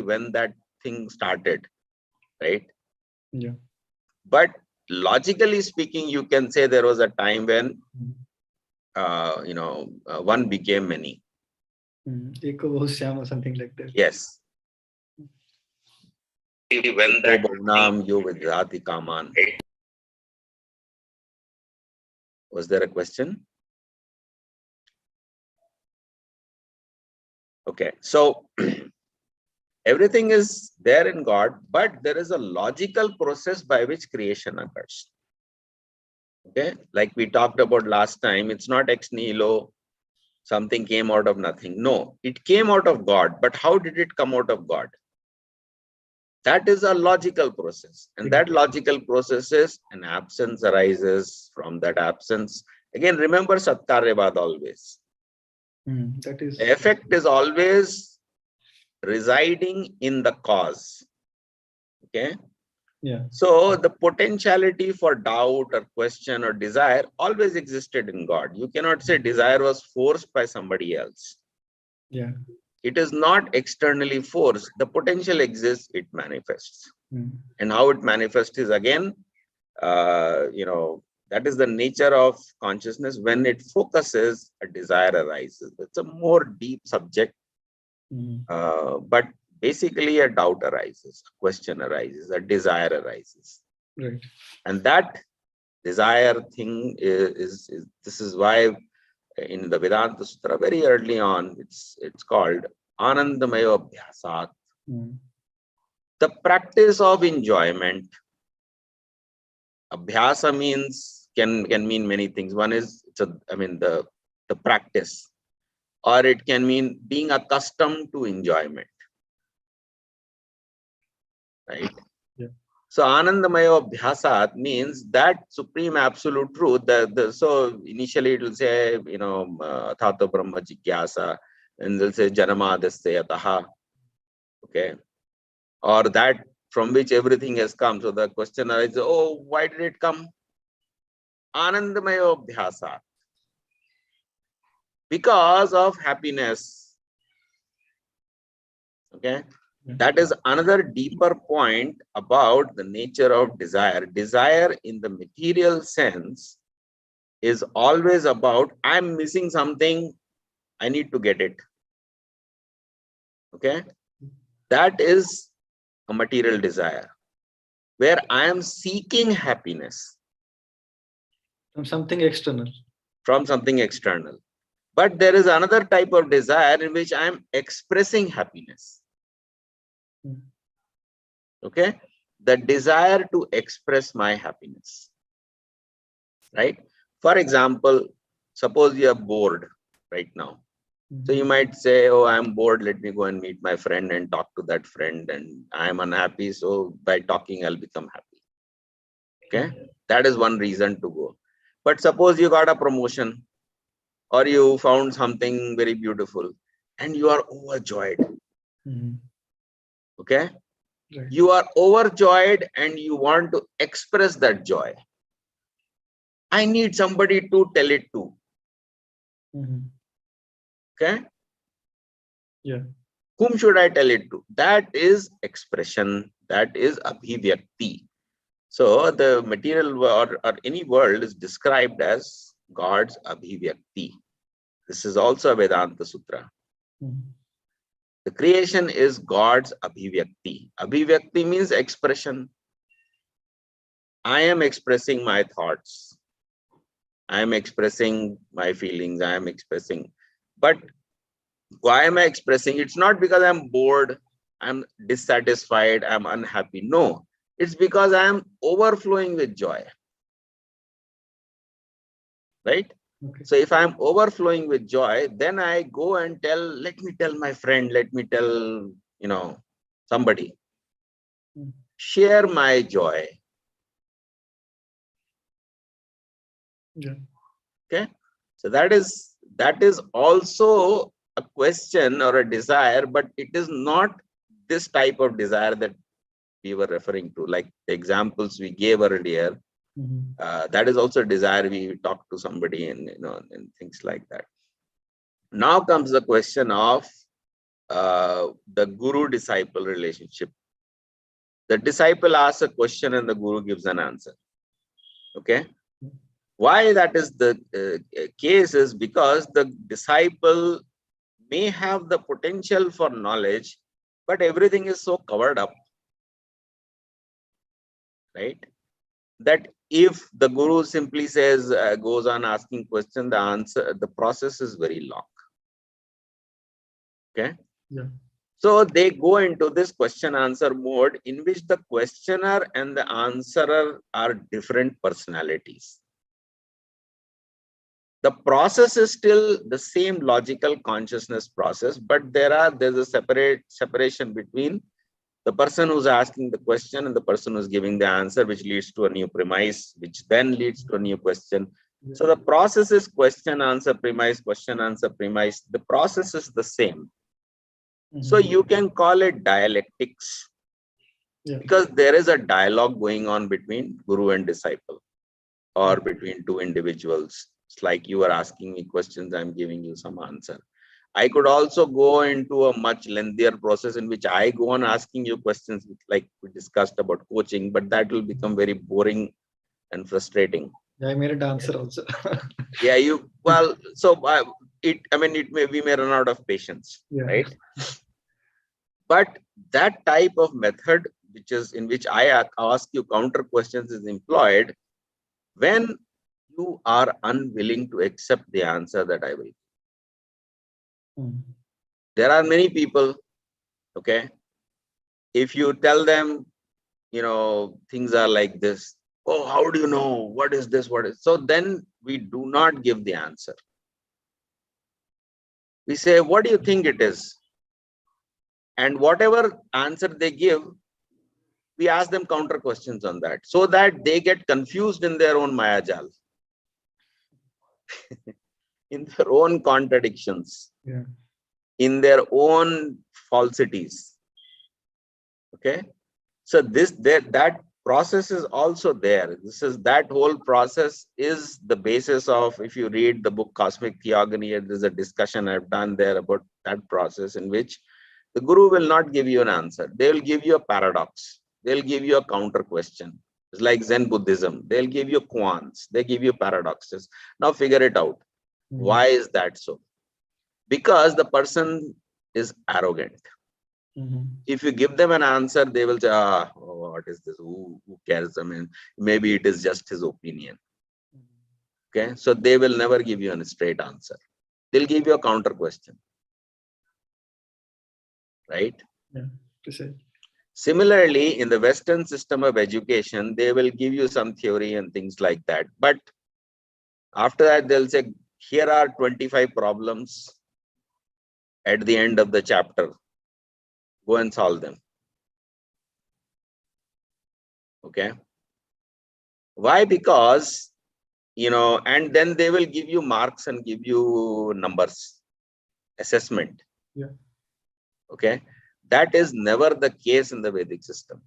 when that thing started, right? Yeah. But logically speaking, you can say there was a time when one became many. Eko bahut shyam or something like that. Yes. When that was there a question? Okay, so everything is there in God, but there is a logical process by which creation occurs. Okay, like we talked about last time, it's not ex nihilo, something came out of nothing. No, it came out of God, but how did it come out of God? That is a logical process, and that logical process is an absence arises from that absence. Again, remember Satkaryavad always. That is The effect is always residing in the cause. Okay. Yeah. So the potentiality for doubt or question or desire always existed in God. You cannot say desire was forced by somebody else. Yeah. It is not externally forced. The potential exists, it manifests. And how it manifests is again, that is the nature of consciousness. When it focuses, a desire arises. It's a more deep subject, but basically a doubt arises, a question arises, a desire arises. Right. And that desire thing is this is why in the Vedanta Sutra very early on, it's called Anandamaya Abhyasat. The practice of enjoyment. Abhyasa means can mean many things. One is the practice, or it can mean being accustomed to enjoyment. Right? Yeah. So Anandamaya Abhyasat means that supreme absolute truth. So initially it will say, Athato Brahma Jigyasa, and they'll say Janamadasya Yataha. Okay. Or that from which everything has come. So the question arises, oh, why did it come? Anandamaya Abhyasat. Because of happiness. Okay. That is another deeper point about the nature of desire. Desire in the material sense is always about, I'm missing something, I need to get it. Okay. That is a material desire, where I am seeking happiness. From something external. From something external. But there is another type of desire in which I am expressing happiness. Okay, the desire to express my happiness, right? For example, suppose you are bored right now. So you might say, oh, I'm bored, let me go and meet my friend and talk to that friend, and I'm unhappy, so by talking I'll become happy. Okay, that is one reason to go. But suppose you got a promotion, or you found something very beautiful and you are overjoyed. Okay. Right. You are overjoyed and you want to express that joy. I need somebody to tell it to. Okay. Yeah. Whom should I tell it to? That is expression. That is abhivyakti. So the material or any world is described as God's abhivyakti. This is also a Vedanta Sutra. The creation is God's abhivyakti. Abhivyakti means expression. I am expressing my thoughts. I am expressing my feelings. I am expressing. But why am I expressing? It's not because I'm bored, I'm dissatisfied, I'm unhappy. No, it's because I am overflowing with joy. Right? Okay. So if I'm overflowing with joy, then I go and let me tell my friend, let me tell, somebody. Share my joy. Yeah. Okay. So that is also a question or a desire, but it is not this type of desire that we were referring to, like the examples we gave earlier. That is also a desire. We talk to somebody and and things like that. Now comes the question of the guru-disciple relationship. The disciple asks a question and the guru gives an answer. Okay. Why that is the case is because the disciple may have the potential for knowledge, but everything is so covered up, right? That if the guru simply says, goes on asking question, the answer, the process is very long. Okay. Yeah. So they go into this question answer mode in which the questioner and the answerer are different personalities. The process is still the same logical consciousness process, but there's a separation between the person who's asking the question and the person who's giving the answer, which leads to a new premise, which then leads to a new question. Yeah. So the process is question, answer, premise, question, answer, premise. The process is the same. So you can call it dialectics, because there is a dialogue going on between guru and disciple, or between two individuals. It's like you are asking me questions, I'm giving you some answer. I could also go into a much lengthier process in which I go on asking you questions, like we discussed about coaching, but that will become very boring and frustrating. Yeah, I made a answer also. Yeah, so we may run out of patience, right? But that type of method, which is in which I ask you counter questions, is employed when you are unwilling to accept the answer that I will. There are many people, okay, if you tell them, things are like this, oh, how do you know? What is this? What is? So then we do not give the answer. We say, what do you think it is? And whatever answer they give, we ask them counter questions on that, so that they get confused in their own mayajal, in their own contradictions, in their own falsities. Okay. So that process is also there. That whole process is the basis of, if you read the book Cosmic Theogony, there's a discussion I've done there about that process, in which the guru will not give you an answer. They will give you a paradox. They'll give you a counter question. It's like Zen Buddhism. They'll give you koans. They give you paradoxes. Now figure it out. Why is that so? Because the person is arrogant. If you give them an answer, they will say, what is this? Who cares? I mean, maybe it is just his opinion. Okay. So they will never give you a straight answer. They'll give you a counter question. Right? Yeah. Similarly, in the Western system of education, they will give you some theory and things like that. But after that, they'll say, here are 25 problems at the end of the chapter. Go and solve them. Okay. Why? Because, and then they will give you marks and give you numbers, assessment. Yeah. Okay. That is never the case in the Vedic system.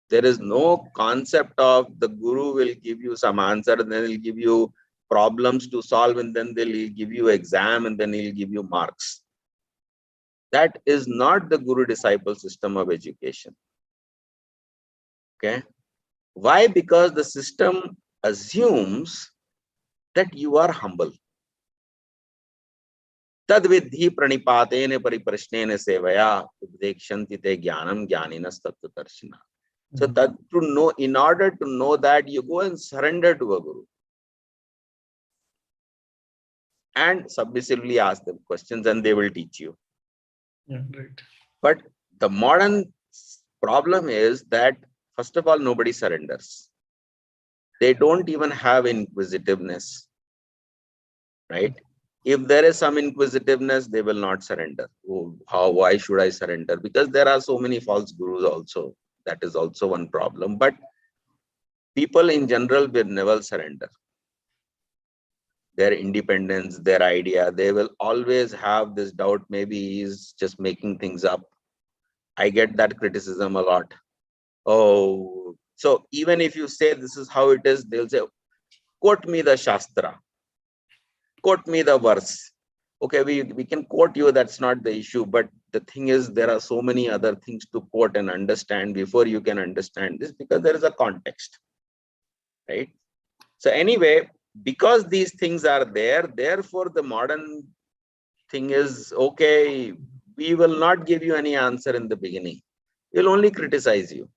There is no concept of the guru will give you some answer and then he'll give you problems to solve, and then they'll give you exam and then he'll give you marks. That is not the guru-disciple system of education. Okay. Why? Because the system assumes that you are humble. Tad vidhi pranipatene pariprashnene sevaya updekshanti te jnanam jnaninas tattvadarshina. So that to know, in order to know that, you go and surrender to a guru and submissively ask them questions and they will teach you. Yeah, right. But the modern problem is that, first of all, nobody surrenders. They don't even have inquisitiveness, right? If there is some inquisitiveness, they will not surrender. Oh, why should I surrender? Because there are so many false gurus also. That is also one problem. But people in general will never surrender. Their independence, their idea, they will always have this doubt, maybe he's just making things up. I get that criticism a lot. Oh, so even if you say this is how it is, they'll say, quote me the Shastra, quote me the verse. Okay, we can quote you, that's not the issue, but the thing is, there are so many other things to quote and understand before you can understand this, because there is a context, right? So anyway, because these things are there, therefore the modern thing is, okay, we will not give you any answer in the beginning. We'll only criticize you.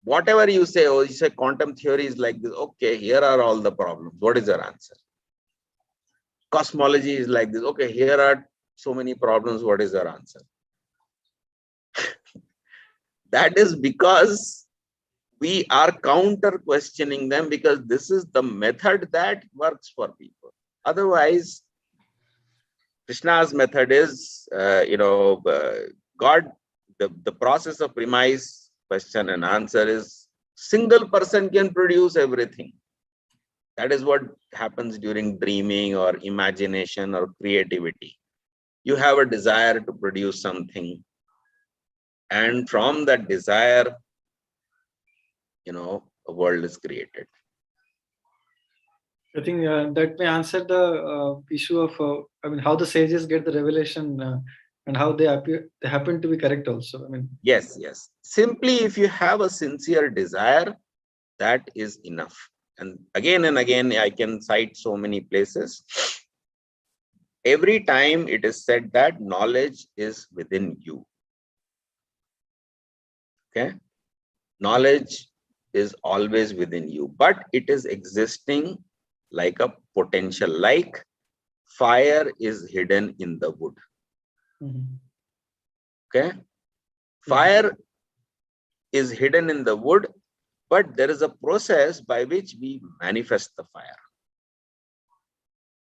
Whatever you say, oh, you say quantum theory is like this. Okay, here are all the problems. What is your answer? Cosmology is like this. Okay, here are so many problems. What is your answer? That is because we are counter questioning them, because this is the method that works for people. Otherwise, Krishna's method is, God, the process of premise, question and answer is single person can produce everything. That is what happens during dreaming or imagination or creativity. You have a desire to produce something, and from that desire, a world is created. I think that may answer the issue of how the sages get the revelation and how they happen to be correct also. Yes. Simply, if you have a sincere desire, that is enough. And again, I can cite so many places. Every time it is said that knowledge is within you. Okay? Knowledge is always within you, but it is existing like a potential, like fire is hidden in the wood. Okay? Fire is hidden in the wood, but there is a process by which we manifest the fire.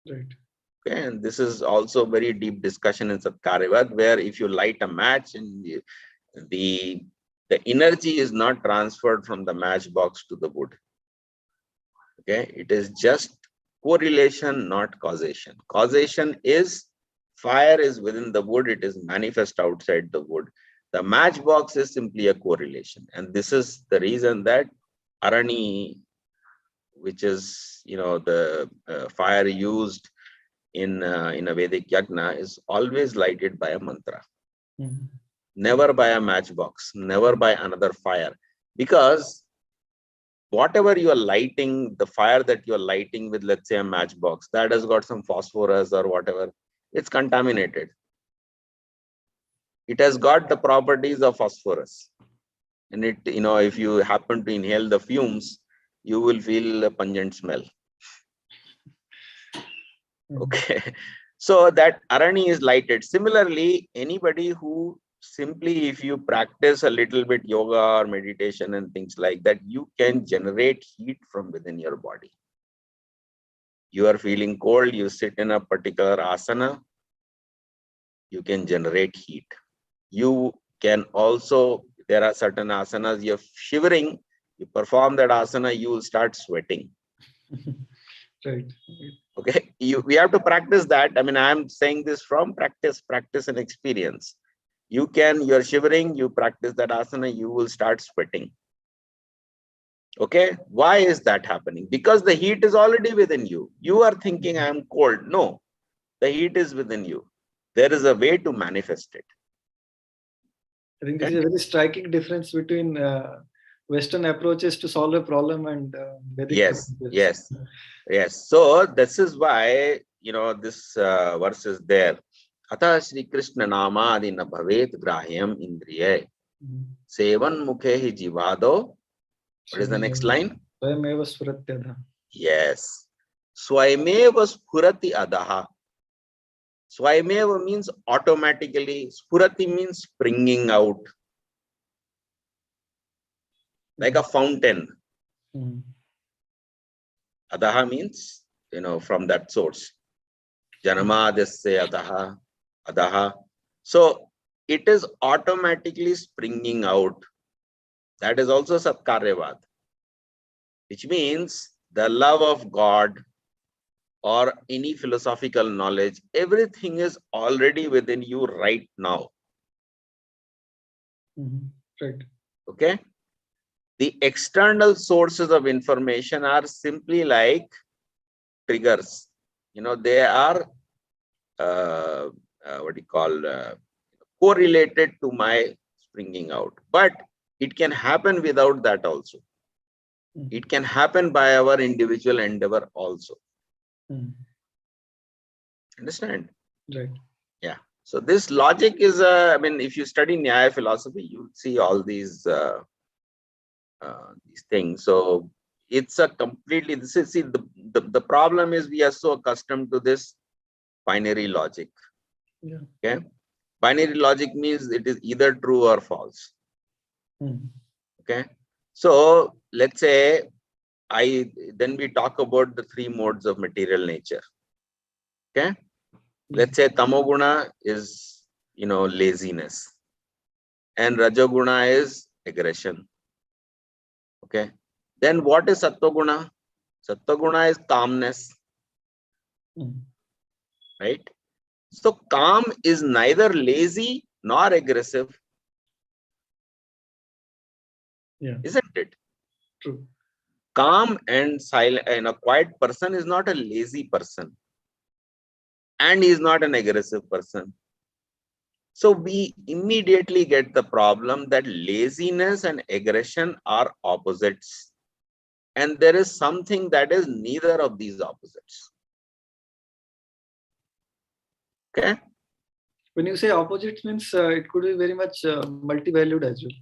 Right. Okay, and this is also very deep discussion in Satkaryavad, where if you light a match and the energy is not transferred from the matchbox to the wood. Okay, it is just correlation, not causation. Causation is fire is within the wood, it is manifest outside the wood. The matchbox is simply a correlation, and this is the reason that Arani, which is the fire used in a Vedic yagna, is always lighted by a mantra, never by a matchbox, never by another fire, because whatever you are lighting, the fire that you are lighting with, let's say a matchbox, that has got some phosphorus or whatever, it's contaminated. It has got the properties of phosphorus, and it, if you happen to inhale the fumes, you will feel a pungent smell. Okay, so that Arani is lighted. Similarly, anybody who simply, if you practice a little bit yoga or meditation and things like that, you can generate heat from within your body. You are feeling cold, you sit in a particular asana, you can generate heat. You can also, there are certain asanas, you're shivering, you perform that asana, you will start sweating. Right. Okay, we have to practice that. I'm saying this from practice and experience. You're shivering, you practice that asana, you will start sweating. Okay, why is that happening? Because the heat is already within you. You are thinking I am cold. No, the heat is within you. There is a way to manifest it. I think this is a very striking difference between Western approaches to solve a problem and Vedic. Yes. So this is why this verse is there. Atha Shri Krishna nama adi na bhavet grahyam indriye sevan mukhe hi jivado. What is the next line? Swayameva spurati adha. Yes. Swayameva spurati adaha. Swayameva means automatically. Spurati means springing out. Like a fountain. Adaha means, from that source. Janamadasya adaha. So it is automatically springing out. That is also Satkaryavad, which means the love of God or any philosophical knowledge, everything is already within you right now. Right. Okay. The external sources of information are simply like triggers. They are what you call correlated to my springing out. But it can happen without that also. It can happen by our individual endeavor also. Understand? Right. Yeah. So this logic is, I mean, if you study Nyaya philosophy, you see all these things. So it's a completely, this is, see, the problem is we are so accustomed to this binary logic. Yeah. Okay. Binary logic means it is either true or false. Okay. So let's say then we talk about the three modes of material nature. Okay. Let's say tamoguna is, laziness, and rajoguna is aggression. Okay. Then what is sattva-guna? Sattva-guna is calmness. Right? So calm is neither lazy nor aggressive. Yeah. Isn't it? True. Calm and silent and a quiet person is not a lazy person. And he is not an aggressive person. So we immediately get the problem that laziness and aggression are opposites. And there is something that is neither of these opposites. Okay. When you say opposites means it could be very much multi-valued as well.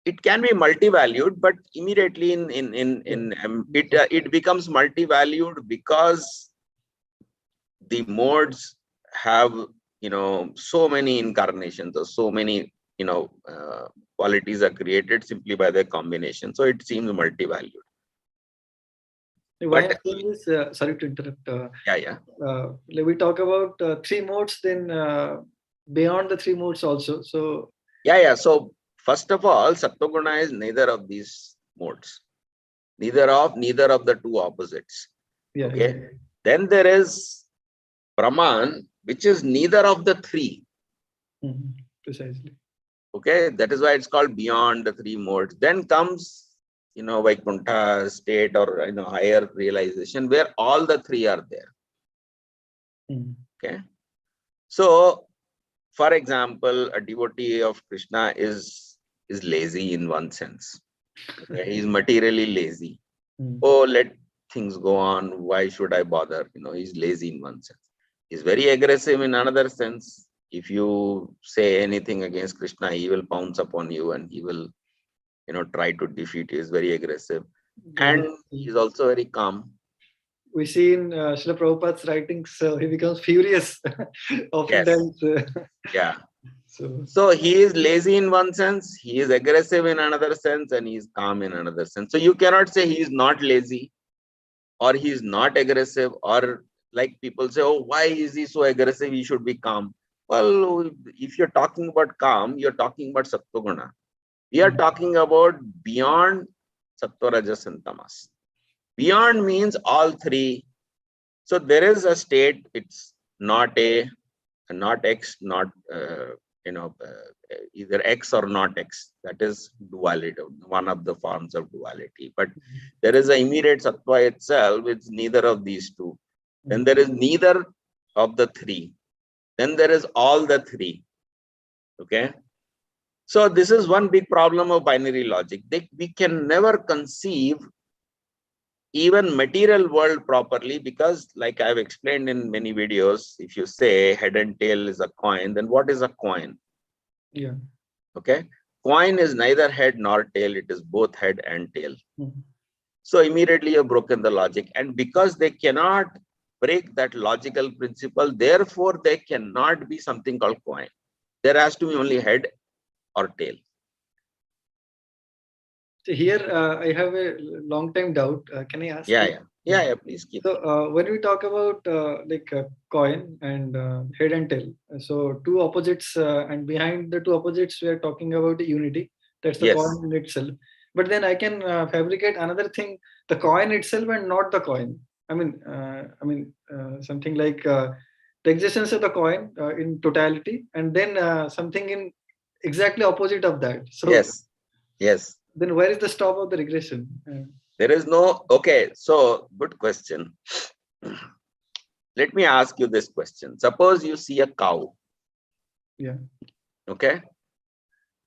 It can be multi-valued, but immediately it becomes multi-valued because the modes have so many incarnations or so many qualities are created simply by their combination. So it seems multi-valued. Why I'm saying this, sorry to interrupt. We talk about three modes, then beyond the three modes also. So So first of all, sattva-guna is neither of these modes, neither of the two opposites. Okay. Yeah. Then there is Brahman, which is neither of the three. Precisely. Okay, that is why it's called beyond the three modes. Then comes Vaikuntha state or higher realization where all the three are there. Okay. So for example, a devotee of Krishna is lazy in one sense. Okay? He's materially lazy. Oh, let things go on. Why should I bother? He's lazy in one sense. He's very aggressive in another sense. If you say anything against Krishna, he will pounce upon you and he will, try to defeat you. He's very aggressive. And he's also very calm. We see in Srila Prabhupada's writings, he becomes furious oftentimes. Yeah. So he is lazy in one sense, he is aggressive in another sense, and he is calm in another sense. So you cannot say he is not lazy or he is not aggressive, or like people say, oh, why is he so aggressive? He should be calm. Well, if you're talking about calm, you're talking about sattva-guna. We are talking about beyond sattva, rajas, and tamas. Beyond means all three. So there is a state, it's not X, not either X or not X. That is duality, one of the forms of duality. But there is an immediate sattva itself, it's neither of these two. Then there is neither of the three. Then there is all the three. Okay. So this is one big problem of binary logic. We can never conceive even material world properly, because like I've explained in many videos, if you say head and tail is a coin, then what is a coin? Yeah. Okay. Coin is neither head nor tail, it is both head and tail. So immediately you've broken the logic. And because they cannot break that logical principle, therefore there cannot be something called coin. There has to be only head or tail. So here I have a long time doubt. Can I ask? Yeah, please keep. So when we talk about coin and head and tail, so two opposites, and behind the two opposites, we are talking about unity. That's the coin in itself. But then I can fabricate another thing, the coin itself and not the coin. I mean, something like the existence of the coin in totality, and then something in exactly opposite of that. So yes. Then where is the stop of the regression? There is no, okay, so good question. Let me ask you this question. Suppose you see a cow. Yeah. Okay.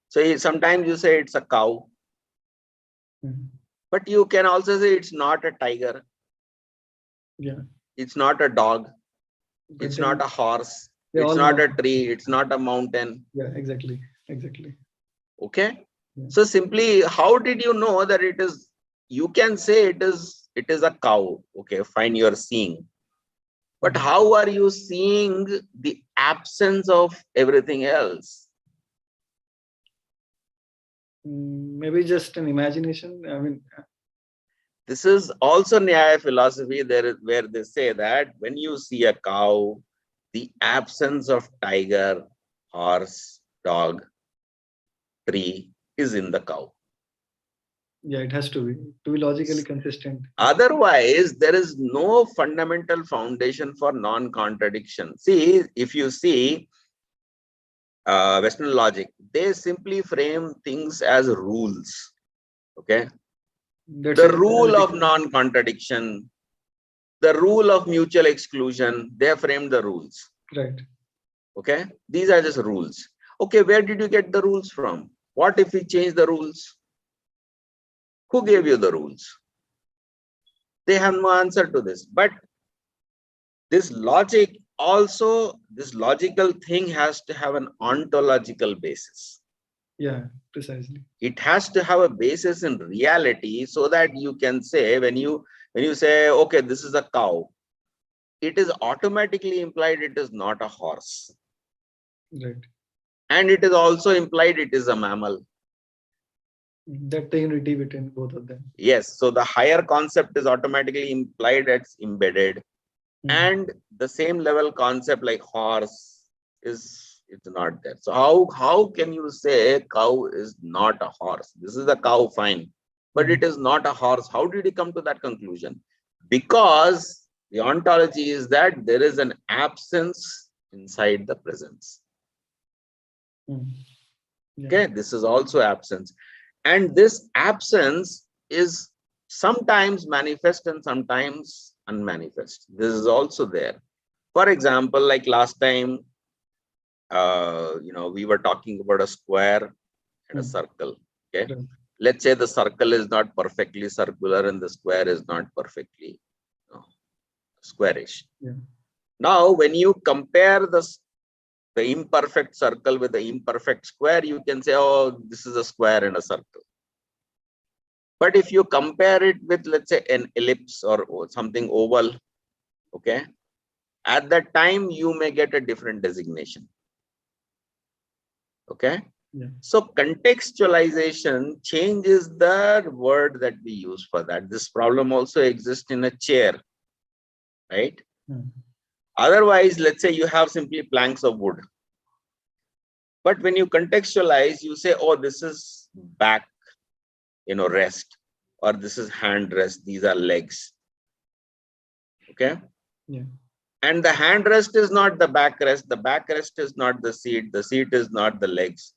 So sometimes you say it's a cow, but you can also say it's not a tiger. Yeah. It's not a dog. But It's then not a horse. they It's all not know. a tree. It's not a mountain. Yeah, exactly. Exactly. Okay. Yeah. So simply, how did you know that it is? You can say it is a cow. Okay, fine, you're seeing. But how are you seeing the absence of everything else? Maybe just an imagination. I mean, this is also Nyaya philosophy, where they say that when you see a cow, the absence of tiger, horse, dog, tree is in the cow. yeah, it has to be logically consistent. Otherwise, there is no fundamental foundation for non-contradiction. See, if you see Western logic, they simply frame things as rules. Okay, That's the an rule of analytical. non-contradiction, the rule of mutual exclusion, they have framed the rules. Right. Okay, these are just rules. Okay, where did you get the rules from? What if we change the rules? Who gave you the rules? They have no answer to this. But this logic also, this logical thing has to have an ontological basis. Yeah, precisely. It has to have a basis in reality, so that you can say, when you say, okay, this is a cow, it is automatically implied it is not a horse. Right. And it is also implied it is a mammal. That the unity between both of them. Yes, so the higher concept is automatically implied, it's embedded. And the same level concept like horse it's not there. So how can you say cow is not a horse? This is a cow, fine, but it is not a horse. How did you come to that conclusion? Because the ontology is that there is an absence inside the presence. Okay, this is also absence, and this absence is sometimes manifest and sometimes unmanifest. This is also there. For example, like last time, we were talking about a square and a circle. Okay, let's say the circle is not perfectly circular and the square is not perfectly squarish. Now, when you compare the imperfect circle with the imperfect square, you can say, oh, this is a square and a circle. But if you compare it with, let's say, an ellipse or something oval, okay, at that time you may get a different designation. Okay. So contextualization changes the word that we use for that. This problem also exists in a chair, right? Otherwise, let's say you have simply planks of wood. But when you contextualize, you say, oh, this is back, rest, or this is hand rest, these are legs. Okay. And the hand rest is not the backrest is not the seat is not the legs.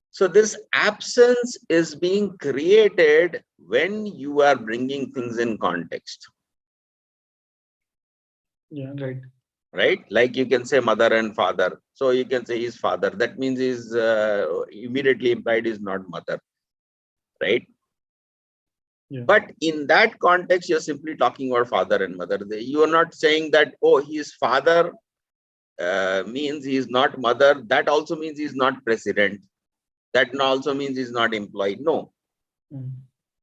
So this absence is being created when you are bringing things in context. Yeah, right. Right? Like you can say mother and father. So you can say his father. That means he's immediately implied is not mother. Right? But in that context, you're simply talking about father and mother. You are not saying that, oh, his father means he is not mother. That also means he is not president. That also means he is not employed. No.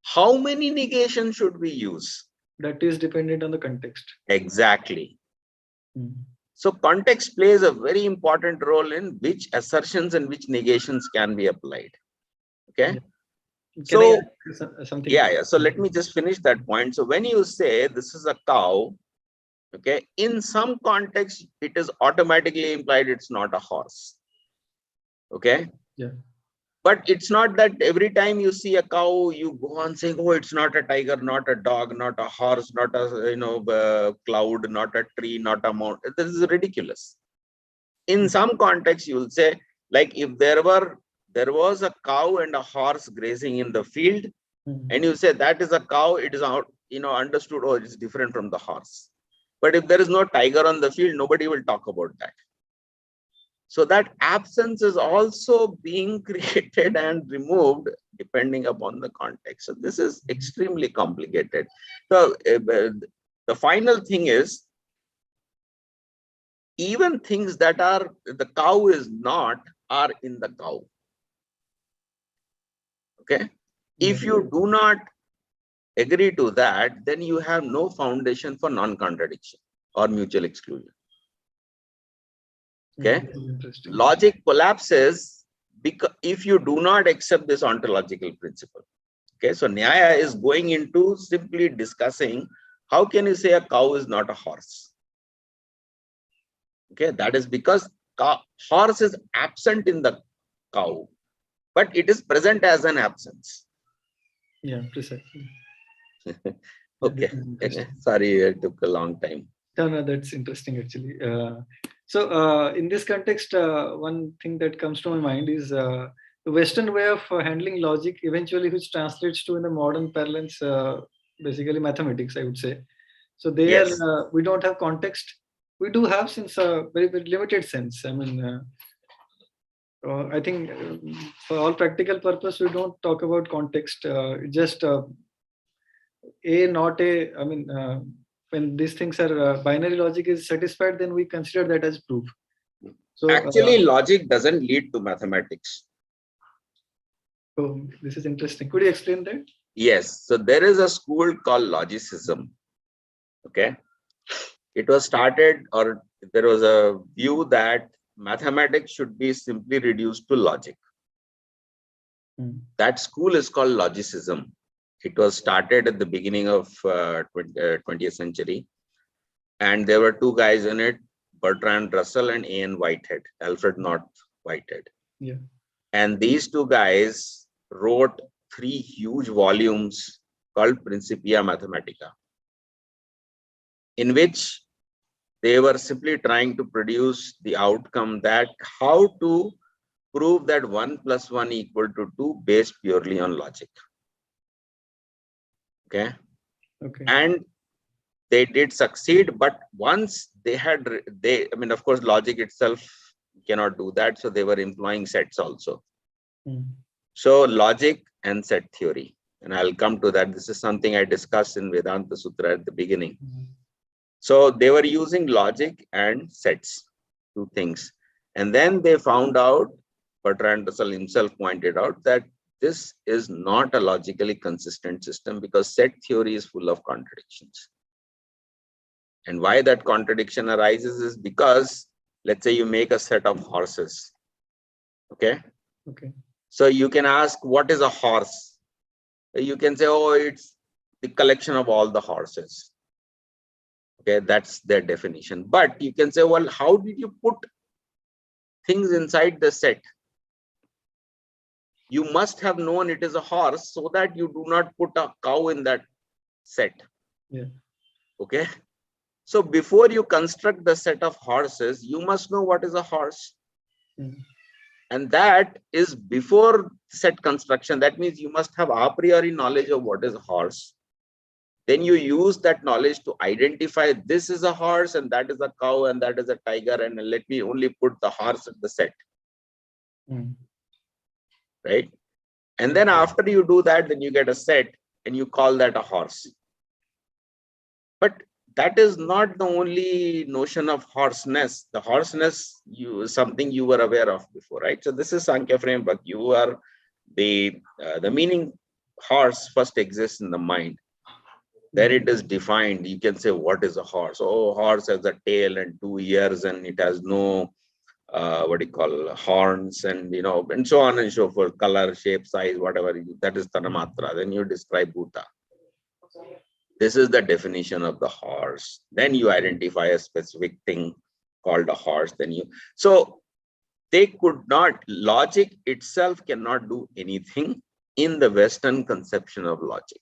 How many negations should we use? That is dependent on the context. Exactly. So context plays a very important role in which assertions and which negations can be applied. Okay. Can I add something? Yeah. So let me just finish that point. So when you say this is a cow, okay, in some context, it is automatically implied it's not a horse. Okay. Yeah. But it's not that every time you see a cow, you go on saying, oh, it's not a tiger, not a dog, not a horse, not a cloud, not a tree, not a mountain. This is ridiculous. In some context, you will say, like if there was a cow and a horse grazing in the field, and you say that is a cow, it is understood, oh, it's different from the horse. But if there is no tiger on the field, nobody will talk about that. So that absence is also being created and removed depending upon the context. So this is extremely complicated. So the final thing is, even things that are the cow is not are in the cow. Okay. If you do not agree to that, then you have no foundation for non-contradiction or mutual exclusion. Okay. Logic collapses because if you do not accept this ontological principle. Okay. So Nyaya is going into simply discussing how can you say a cow is not a horse? Okay. That is because horse is absent in the cow, but it is present as an absence. Yeah, precisely. Okay. Sorry, it took a long time. No, that's interesting actually. In this context, one thing that comes to my mind is the Western way of handling logic, eventually, which translates to in the modern parlance, basically mathematics, I would say. So there, we don't have context. We do have, since a very, very limited sense. I mean, I think for all practical purpose, we don't talk about context. Just A, not A. I mean, when these things are binary logic is satisfied, then we consider that as proof. So actually, logic doesn't lead to mathematics. Oh, this is interesting. Could you explain that? Yes. So there is a school called logicism. Okay. It was started, or there was a view that mathematics should be simply reduced to logic. That school is called logicism. It was started at the beginning of 20th century. And there were two guys in it, Bertrand Russell and A.N. Whitehead, Alfred North Whitehead. Yeah. And these two guys wrote 3 huge volumes called Principia Mathematica, in which they were simply trying to produce the outcome that how to prove that 1 + 1 = 2 based purely on logic. Okay. And they did succeed, but once I mean, of course, logic itself cannot do that. So they were employing sets also. So logic and set theory, and I'll come to that. This is something I discussed in Vedanta Sutra at the beginning. So they were using logic and sets, 2 things. And then they found out, Bertrand Russell himself pointed out, that this is not a logically consistent system because set theory is full of contradictions. And why that contradiction arises is because, let's say you make a set of horses. Okay. So you can ask, what is a horse? You can say, oh, it's the collection of all the horses. Okay, that's their definition. But you can say, well, how did you put things inside the set? You must have known it is a horse so that you do not put a cow in that set. Yeah. Okay. So before you construct the set of horses, you must know what is a horse. And that is before set construction. That means you must have a priori knowledge of what is a horse. Then you use that knowledge to identify this is a horse and that is a cow and that is a tiger, and let me only put the horse in the set. Right? And then after you do that, then you get a set and you call that a horse. But that is not the only notion of horseness. The horseness is something you were aware of before, right? So this is Sankhya framework. You are the meaning horse first exists in the mind. Then it is defined. You can say, what is a horse? Oh, horse has a tail and 2 ears and it has no horns, and and so on and so forth, color, shape, size, whatever. That is Tanamatra. Then you describe Bhuta. This is the definition of the horse. Then you identify a specific thing called a horse. So they could not, logic itself cannot do anything in the Western conception of logic.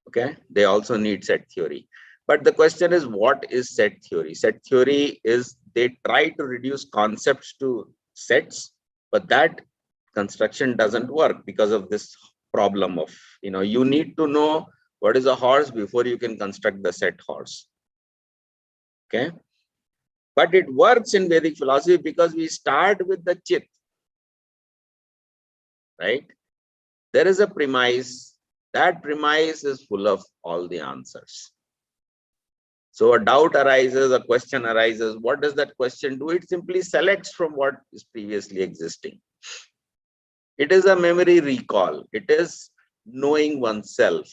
Okay, they also need set theory. But the question is, what is set theory? Set theory is they try to reduce concepts to sets, but that construction doesn't work because of this problem of, you need to know what is a horse before you can construct the set horse. Okay. But it works in Vedic philosophy because we start with the chit, right? There is a premise. That premise is full of all the answers. So a doubt arises, a question arises. What does that question do? It simply selects from what is previously existing. It is a memory recall. It is knowing oneself.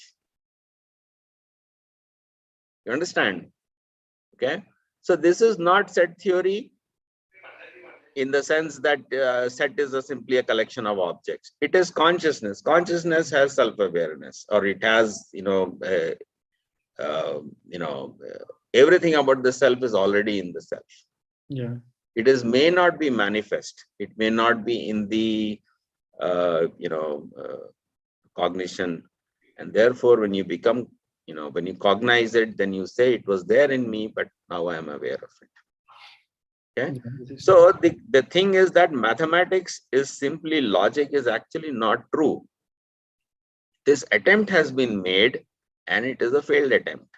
You understand? Okay. So this is not set theory in the sense that set is simply a collection of objects. It is consciousness. Consciousness has self-awareness, or it has, everything about the self is already in the self. Yeah. It is may not be manifest. It may not be in the cognition, and therefore when you become, when you cognize it, then you say it was there in me, but now I am aware of it. Okay. So the thing is that mathematics is simply logic is actually not true. This attempt has been made and it is a failed attempt.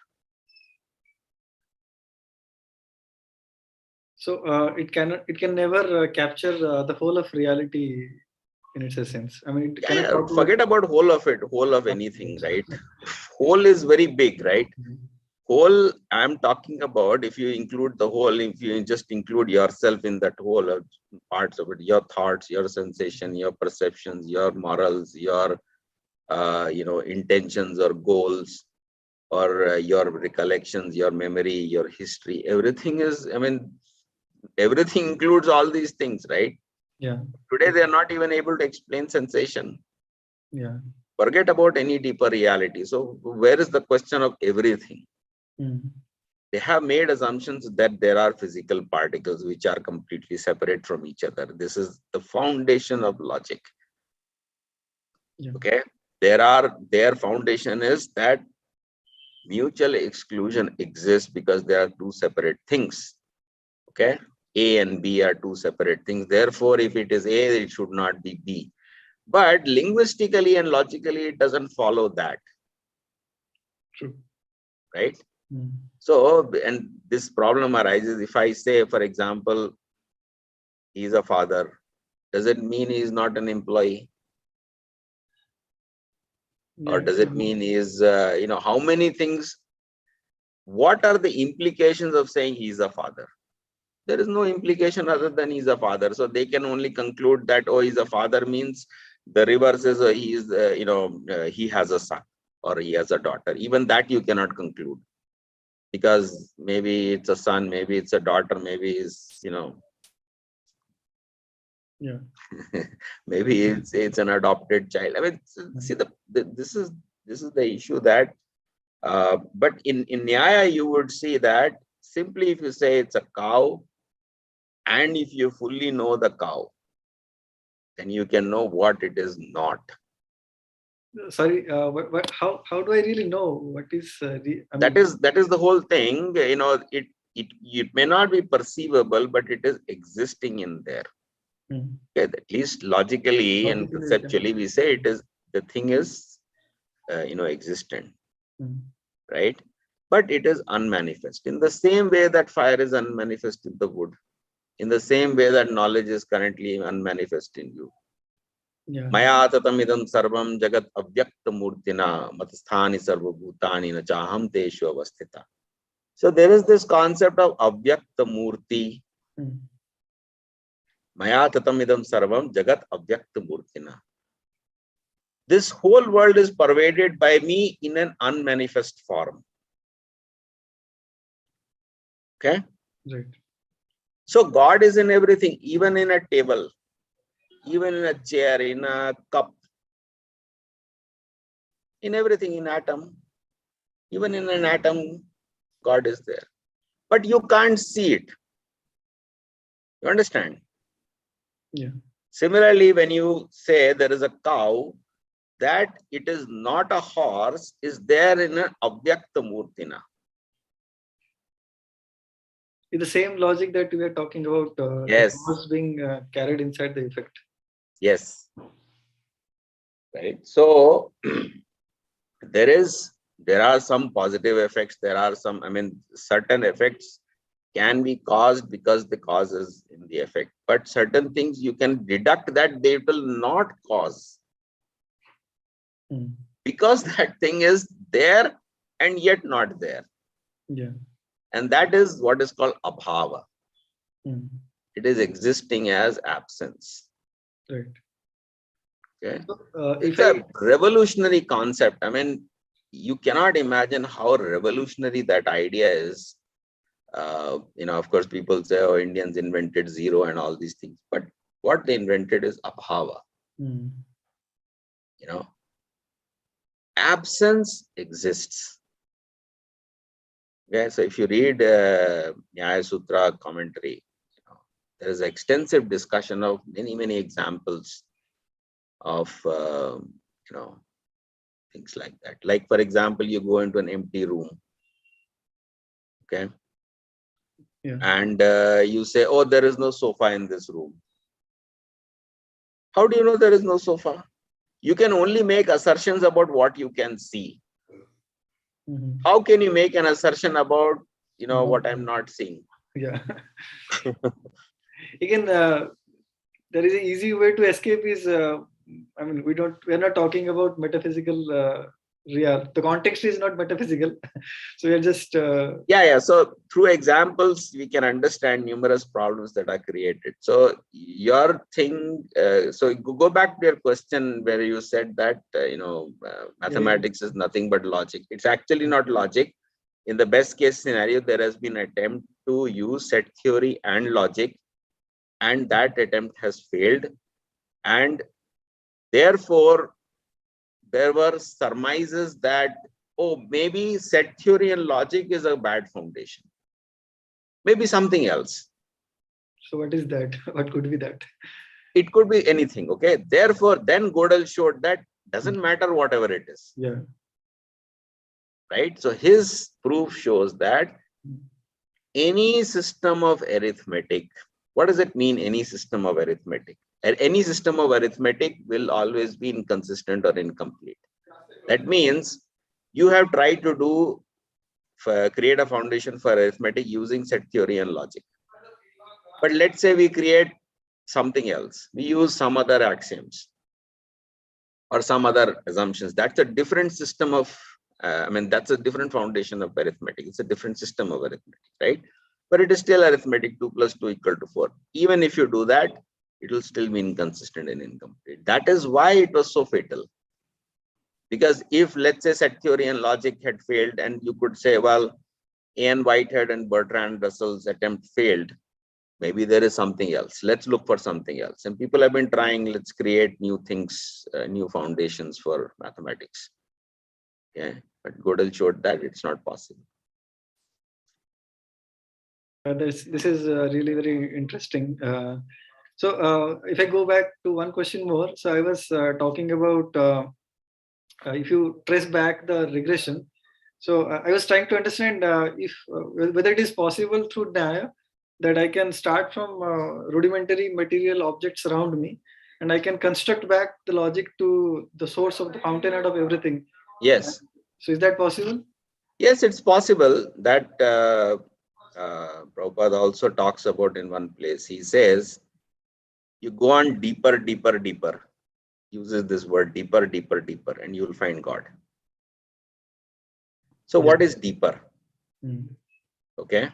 So it can never capture the whole of reality in its essence. I mean, it cannot forget about whole of it, whole of anything, right? Whole is very big, right? Whole, I'm talking about, if you include the whole, if you just include yourself in that whole of parts of it, your thoughts, your sensation, your perceptions, your morals, your intentions or goals, or your recollections, your memory, your history, everything is, I mean, everything includes all these things, right? Yeah. Today they are not even able to explain sensation. Yeah. Forget about any deeper reality. So where is the question of everything? They have made assumptions that there are physical particles which are completely separate from each other. This is the foundation of logic. Yeah. Okay. Their foundation is that mutual exclusion exists because there are two separate things. Okay. A and B are two separate things. Therefore, if it is A, it should not be B. But linguistically and logically, it doesn't follow that. True. Right? So, and this problem arises if I say, for example, he's a father. Does it mean he's not an employee? Yeah. Or does it mean he's, how many things? What are the implications of saying he's a father? There is no implication other than he's a father. So they can only conclude that, oh, he's a father means the reverse is he has a son or he has a daughter. Even that you cannot conclude, because maybe it's a son, maybe it's a daughter, maybe it's, yeah, maybe it's an adopted child. I mean, see, this is the issue that, but in Nyaya you would see that simply if you say it's a cow, and if you fully know the cow, then you can know what it is not. Sorry, how do I really know what is? That is the whole thing. It may not be perceivable, but it is existing in there. Okay, at least logically and conceptually, we say it is, the thing is, existent, right? But it is unmanifest. In the same way that fire is unmanifest in the wood, in the same way that knowledge is currently unmanifest in you. Maya tatamidam sarvam jagat avyakta murtina matasthani sarvabhutani na chaham teshu avasthita. So there is this concept of avyakta murti. Maya tatamidam sarvam jagat avyakta murtina. This whole world is pervaded by me in an unmanifest form. Okay? Right. So God is in everything, even in a table, even in a chair, in a cup, in everything, in atom. Even in an atom, God is there. But you can't see it. You understand? Yeah. Similarly, when you say there is a cow, that it is not a horse is there in an avyakta murtina. In the same logic that we are talking about, yes, the force being carried inside the effect. Yes. Right. So there is There are some positive effects. There are some, certain effects can be caused because the cause is in the effect. But certain things you can deduct that they will not cause because that thing is there and yet not there. Yeah. And that is what is called abhava. It is existing as absence. Right. Okay. So, it's a revolutionary concept. You cannot imagine how revolutionary that idea is. Of course, people say, oh, Indians invented zero and all these things. But what they invented is abhava. Absence exists. Okay, so if you read Nyaya Sutra commentary, there is extensive discussion of many examples of things like that. Like, for example, you go into an empty room, okay, and you say, oh, there is no sofa in this room. How do you know there is no sofa? You can only make assertions about what you can see. How can you make an assertion about what I'm not seeing? Yeah. Again, there is an easy way to escape is, we're not talking about metaphysical real. The context is not metaphysical. So we're just... So through examples, we can understand numerous problems that are created. So your thing, so go back to your question where you said that, mathematics is nothing but logic. It's actually not logic. In the best case scenario, there has been an attempt to use set theory and logic, and that attempt has failed. And therefore, there were surmises that, oh, maybe set theory and logic is a bad foundation. Maybe something else. So what is that? What could be that? It could be anything, okay? Therefore, then Gödel showed that doesn't matter whatever it is. Yeah. Right? So his proof shows that any system of arithmetic, what does it mean, any system of arithmetic? Any system of arithmetic will always be inconsistent or incomplete. That means you have tried to create a foundation for arithmetic using set theory and logic. But let's say we create something else. We use some other axioms or some other assumptions. That's a different system of, that's a different foundation of arithmetic. It's a different system of arithmetic, right? But it is still arithmetic, 2 + 2 = 4. Even if you do that, it will still be inconsistent and incomplete. That is why it was so fatal. Because if, let's say, set theory and logic had failed, and you could say, well, Ian Whitehead and Bertrand Russell's attempt failed, maybe there is something else. Let's look for something else. And people have been trying, let's create new things, new foundations for mathematics. Okay, but Gödel showed that it's not possible. This is really very interesting. So if I go back to one question more, so I was talking about if you trace back the regression. So I was trying to understand if whether it is possible through Nyaya that I can start from rudimentary material objects around me, and I can construct back the logic to the source of the fountainhead of everything. Yes. So is that possible? Yes, it's possible. That Prabhupada also talks about in one place. He says, you go on deeper, uses this word deeper, and you will find God. So what is deeper? Okay.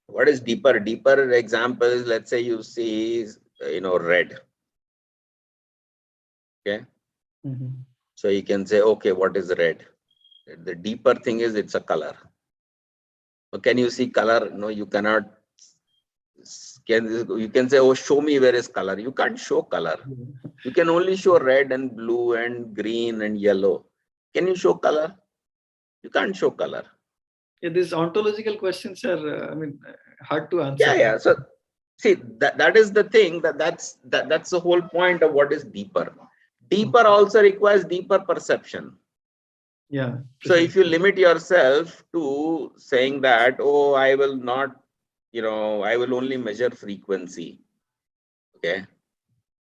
What is deeper? Deeper example is, let's say you see, red. Okay. So you can say, okay, what is red? The deeper thing is it's a color. So can you see color? No, you cannot. You can say, oh, show me where is color. You can't show color. You can only show red and blue and green and yellow. Can you show color? You can't show color. Yeah, these ontological questions are, hard to answer. Yeah. So see, that is the thing, that's the whole point of what is deeper. Deeper also requires deeper perception. Yeah. So if you limit yourself to saying that, oh, I will not, I will only measure frequency. Okay.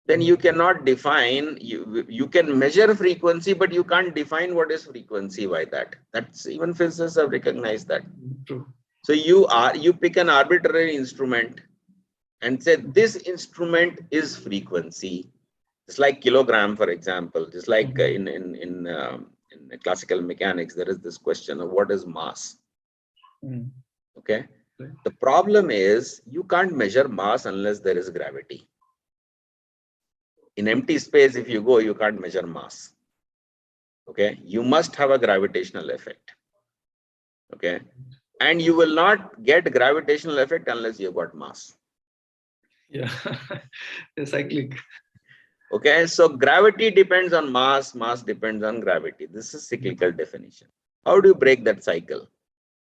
then you cannot define, you can measure frequency, but you can't define what is frequency by that. That's, even physicists have recognized that. True. So you pick an arbitrary instrument and say this instrument is frequency. It's like kilogram, for example. Just like in classical mechanics, there is this question of what is mass. Okay. The problem is you can't measure mass unless there is gravity. In empty space, if you go, you can't measure mass. Okay. You must have a gravitational effect. Okay. And you will not get gravitational effect unless you've got mass. Yeah. Cyclic. Okay. So gravity depends on mass, mass depends on gravity. This is cyclical definition. How do you break that cycle?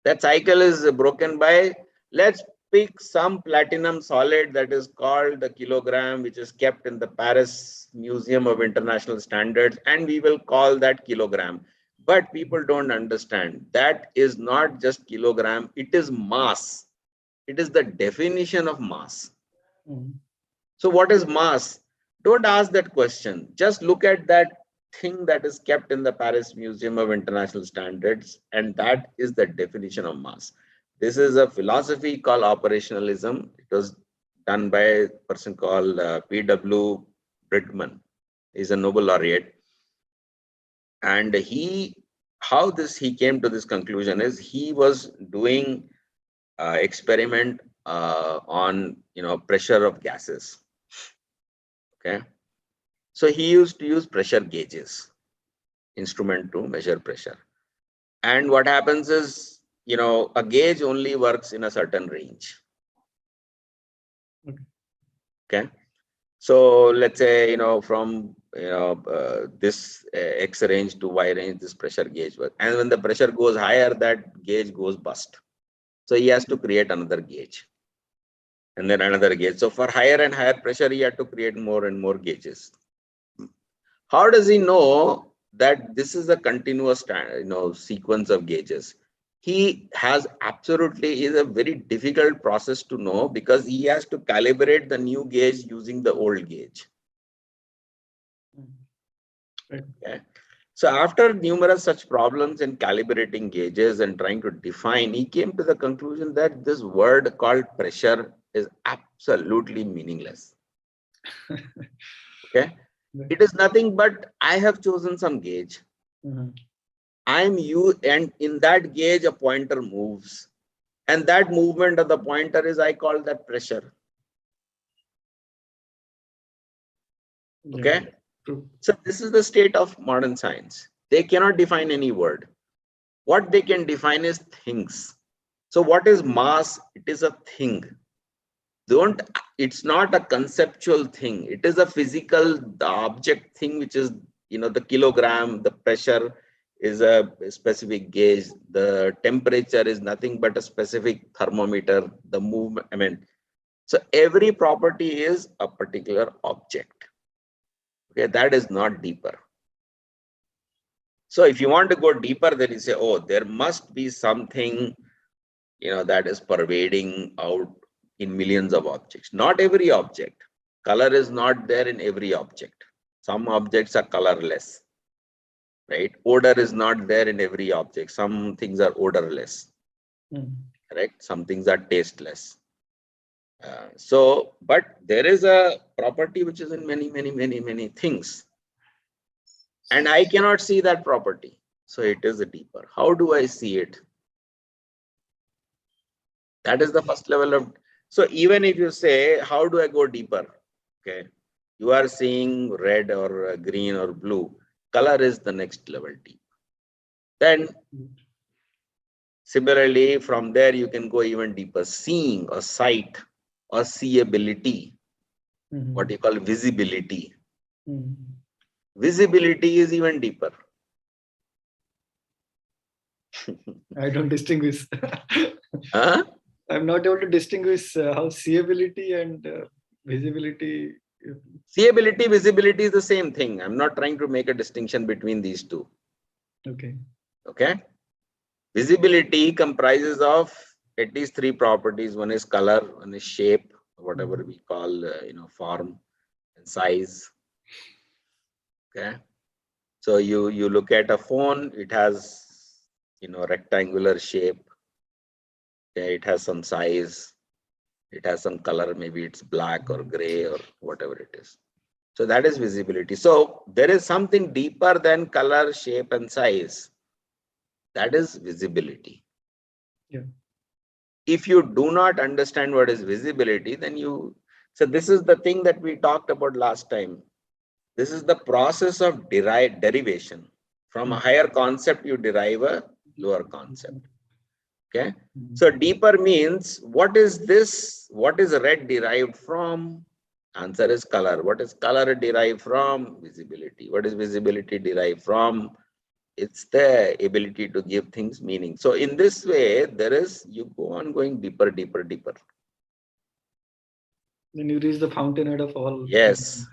That cycle is broken by, let's pick some platinum solid that is called the kilogram, which is kept in the Paris Museum of International Standards, and we will call that kilogram. But people don't understand that is not just kilogram, it is mass. It is the definition of mass. So what is mass? Don't ask that question. Just look at that thing that is kept in the Paris Museum of International Standards, and that is the definition of mass. This is a philosophy called operationalism. It was done by a person called P.W. Bridgman. He's a Nobel laureate. And how he came to this conclusion is he was doing experiment on pressure of gases. Okay. So he used to use pressure gauges, instrument to measure pressure. And what happens is, a gauge only works in a certain range. Okay. So let's say, from, this X range to Y range, this pressure gauge works. And when the pressure goes higher, that gauge goes bust. So he has to create another gauge. And then another gauge. So for higher and higher pressure, he had to create more and more gauges. How does he know that this is a continuous sequence of gauges? He has is a very difficult process to know, because he has to calibrate the new gauge using the old gauge. Okay. So after numerous such problems in calibrating gauges and trying to define, he came to the conclusion that this word called pressure is absolutely meaningless. Okay. It is nothing but I have chosen some gauge. I'm you, and in that gauge a pointer moves, and that movement of the pointer is, I call that pressure. Okay. So this is the state of modern science. They cannot define any word. What they can define is things. So what is mass? It is a thing. It's not a conceptual thing. It is a physical, the object thing, which is, the kilogram, the pressure is a specific gauge. The temperature is nothing but a specific thermometer, the movement. So every property is a particular object. Okay, that is not deeper. So if you want to go deeper, then you say, oh, there must be something, that is pervading out in millions of objects. Not every object. Color is not there in every object. Some objects are colorless, right? Odor is not there in every object. Some things are odorless, correct? Some things are tasteless. But there is a property which is in many, many, many, many things. And I cannot see that property. So it is deeper. How do I see it? That is the first level of. So even if you say, how do I go deeper? Okay. You are seeing red or green or blue. Color is the next level deep. Then similarly, from there, you can go even deeper. Seeing or sight or seeability, what you call visibility. Visibility is even deeper. I don't distinguish. Huh? I'm not able to distinguish how seeability and visibility. Seeability, visibility is the same thing. I'm not trying to make a distinction between these two. Okay. Okay. Visibility comprises of at least three properties. One is color, one is shape, whatever we call, form. and size. Okay. So you look at a phone, it has, rectangular shape. Okay, it has some size, it has some color, maybe it's black or gray or whatever it is. So that is visibility. So there is something deeper than color, shape, and size. That is visibility. Yeah. If you do not understand what is visibility, then so this is the thing that we talked about last time. This is the process of derivation. From a higher concept, you derive a lower concept. Okay. So deeper means, what is this? What is red derived from? Answer is color. What is color derived from? Visibility. What is visibility derived from? It's the ability to give things meaning. So in this way, you go on going deeper, deeper, deeper. Then you reach the fountainhead of all. Yes.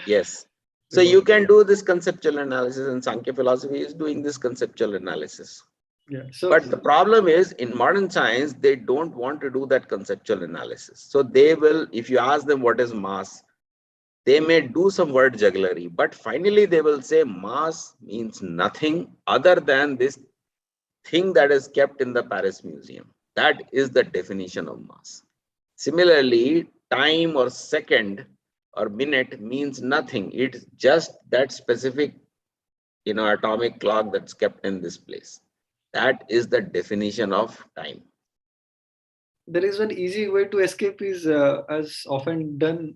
Yes. So you can do this conceptual analysis, and Sankhya philosophy is doing this conceptual analysis. Yeah. So, but the problem is, in modern science, they don't want to do that conceptual analysis. So they will, if you ask them what is mass, they may do some word jugglery, but finally they will say mass means nothing other than this thing that is kept in the Paris Museum. That is the definition of mass. Similarly, time or second or minute means nothing. It's just that specific, atomic clock that's kept in this place. That is the definition of time. there is one easy way to escape is as often done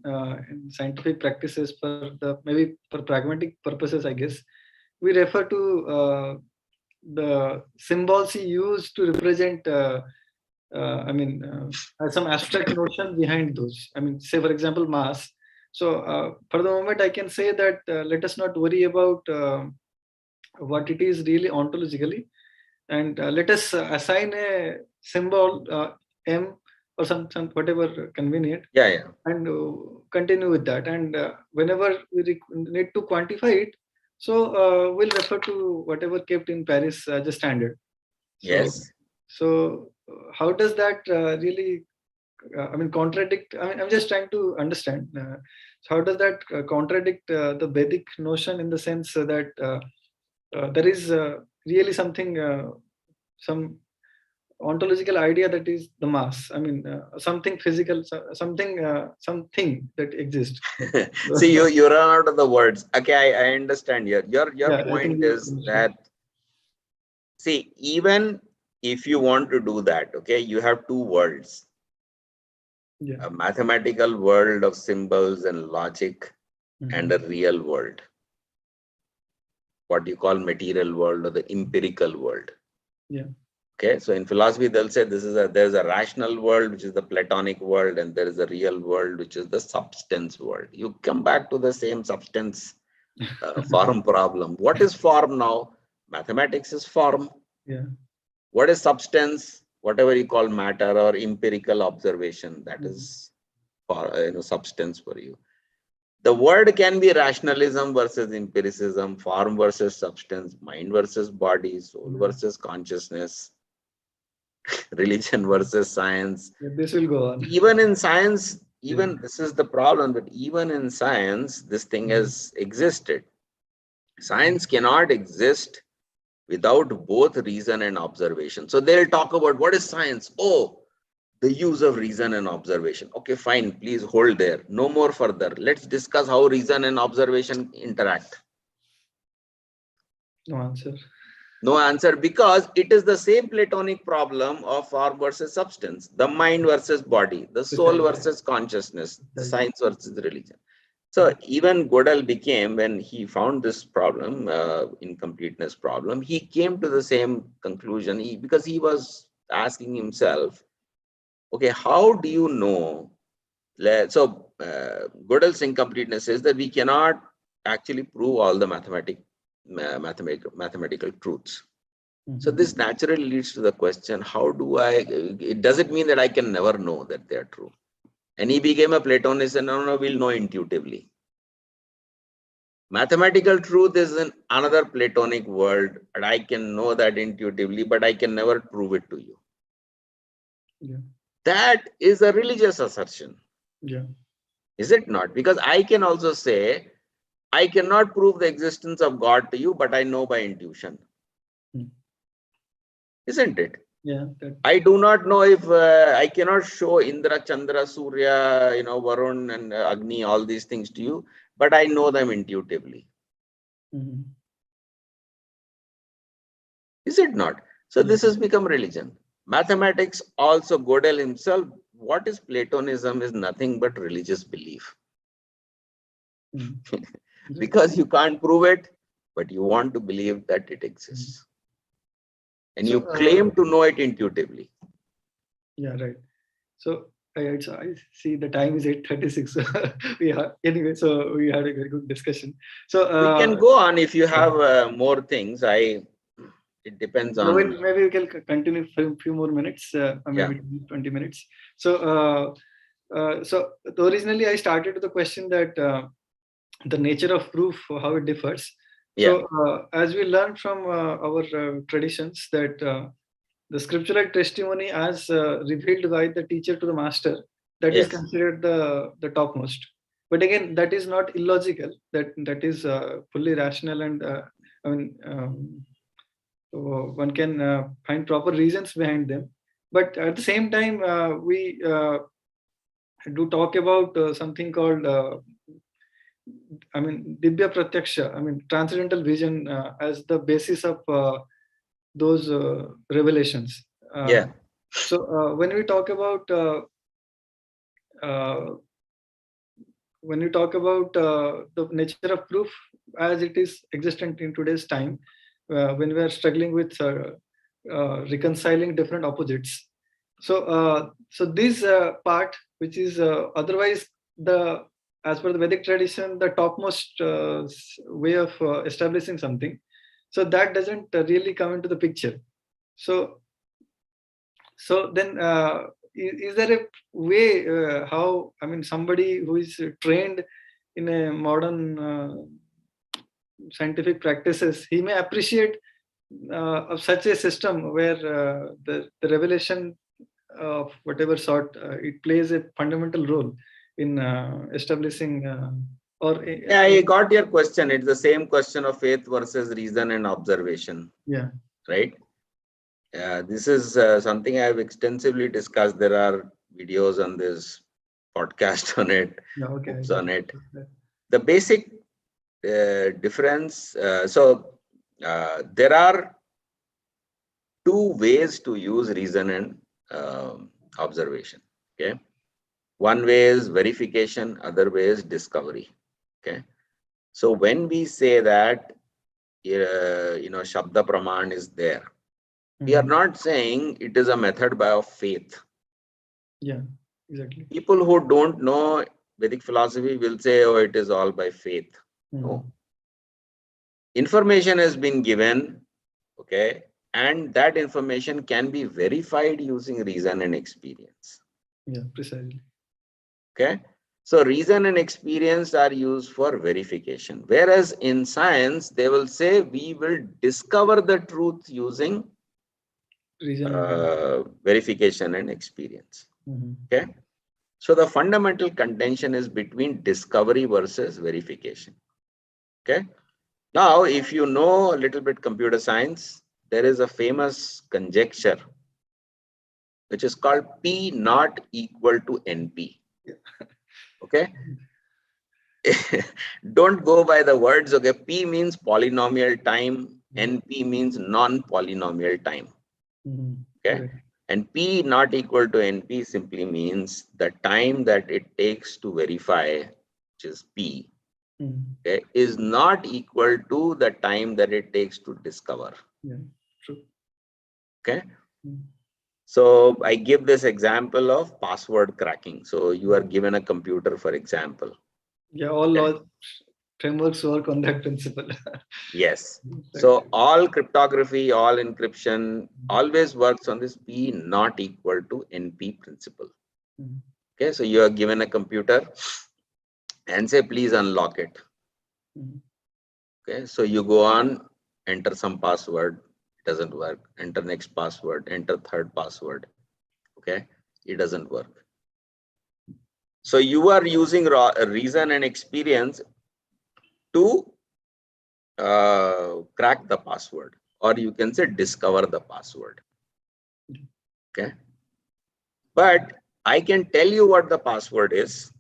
in scientific practices maybe for pragmatic purposes, I guess. We refer to the symbols he used to represent some abstract notion behind those. I mean, say for example, mass. So for the moment, I can say that let us not worry about what it is really ontologically, and let us assign a symbol m or some whatever convenient. Yeah. And continue with that. And whenever we need to quantify it, so we'll refer to whatever kept in Paris as a standard. So, Yes. So how does that really? Contradict? I'm just trying to understand. So how does that contradict the Vedic notion in the sense that there is really something, some ontological idea that is the mass. I mean, something physical, something that exists. See, you run out of the words. Okay, I understand your Yeah, point is that, see, even if you want to do that, okay, you have two worlds. Yeah. A mathematical world of symbols and logic, and a real world. What you call material world or the empirical world. Yeah. Okay, so in philosophy, they'll say there's a rational world, which is the Platonic world, and there is a real world, which is the substance world. You come back to the same substance form problem. What is form now? Mathematics is form. Yeah. What is substance? Whatever you call matter or empirical observation, that is for substance for you. The word can be rationalism versus empiricism, form versus substance, mind versus body, soul versus consciousness, religion versus science. Yeah, this will go on. Even in science, this is the problem, but even in science, this thing has existed. Science cannot exist without both reason and observation. So they'll talk about what is science? Oh, the use of reason and observation. Okay, fine, please hold there. No more further. Let's discuss how reason and observation interact. No answer. No answer, because it is the same Platonic problem of form versus substance, the mind versus body, the soul versus consciousness, the science versus religion. So even Gödel became, when he found this problem, incompleteness problem, he came to the same conclusion because he was asking himself, okay, how do you know? So Gödel's incompleteness is that we cannot actually prove all the mathematical truths. So this naturally leads to the question, does it mean that I can never know that they are true? And he became a Platonist, and no, we'll know intuitively. Mathematical truth is in another Platonic world, and I can know that intuitively, but I can never prove it to you. Yeah. That is a religious assertion. Yeah. Is it not? Because I can also say, I cannot prove the existence of God to you, but I know by intuition. Isn't it? Yeah. I do not know if I cannot show Indra, Chandra, Surya, Varun and Agni, all these things to you, but I know them intuitively. Is it not? So this has become religion. Mathematics also, Gödel himself, what is Platonism is nothing but religious belief. Because you can't prove it, but you want to believe that it exists. And you claim to know it intuitively. Yeah, right. So I see the time is 8:36. Anyway, so we had a very good discussion. So we can go on if you have more things. It depends on. Maybe we can continue for a few more minutes, maybe 20 minutes. So, so originally I started with the question that the nature of proof, how it differs. So, as we learned from our traditions that the scriptural testimony as revealed by the teacher to the master, that is considered the topmost. But again, that is not illogical. That is fully rational, and I mean, so one can find proper reasons behind them. But at the same time, we do talk about something called, Divya Pratyaksha, transcendental vision as the basis of those revelations. So when we talk about the nature of proof as it is existent in today's time, when we are struggling with reconciling different opposites. So this part, which is otherwise as per the Vedic tradition, the topmost way of establishing something, so that doesn't really come into the picture. So then, is there a way how somebody who is trained in a modern scientific practices, he may appreciate of such a system where the revelation of whatever sort it plays a fundamental role in establishing I got your question. It's the same question of faith versus reason and observation. Right. This is something I have extensively discussed. There are videos on this, podcast on it, books on it. The basic difference. There are two ways to use reason and observation. Okay. One way is verification, other way is discovery. Okay. So when we say that, Shabda Praman is there, we are not saying it is a method of faith. Yeah, exactly. People who don't know Vedic philosophy will say, oh, it is all by faith. No. Information has been given, okay, and that information can be verified using reason and experience. Yeah, precisely. Okay. So reason and experience are used for verification. Whereas in science, they will say we will discover the truth using verification and experience. Okay. So the fundamental contention is between discovery versus verification. Okay. Now, if you know a little bit computer science, there is a famous conjecture which is called P not equal to NP. Okay. Don't go by the words. Okay. P means polynomial time. NP means non-polynomial time. Okay. And P not equal to NP simply means the time that it takes to verify, which is P, okay, is not equal to the time that it takes to discover. Yeah, true. Okay. So I give this example of password cracking. So you are given a computer, for example. Yeah, all laws frameworks work on that principle. Yes. So all cryptography, all encryption always works on this P not equal to NP principle. Okay. So you are given a computer and say, please unlock it. Okay. So you go on, enter some password. It doesn't work. Enter next password, enter third password. Okay. It doesn't work. So you are using reason and experience to crack the password, or you can say discover the password. Okay. But I can tell you what the password is,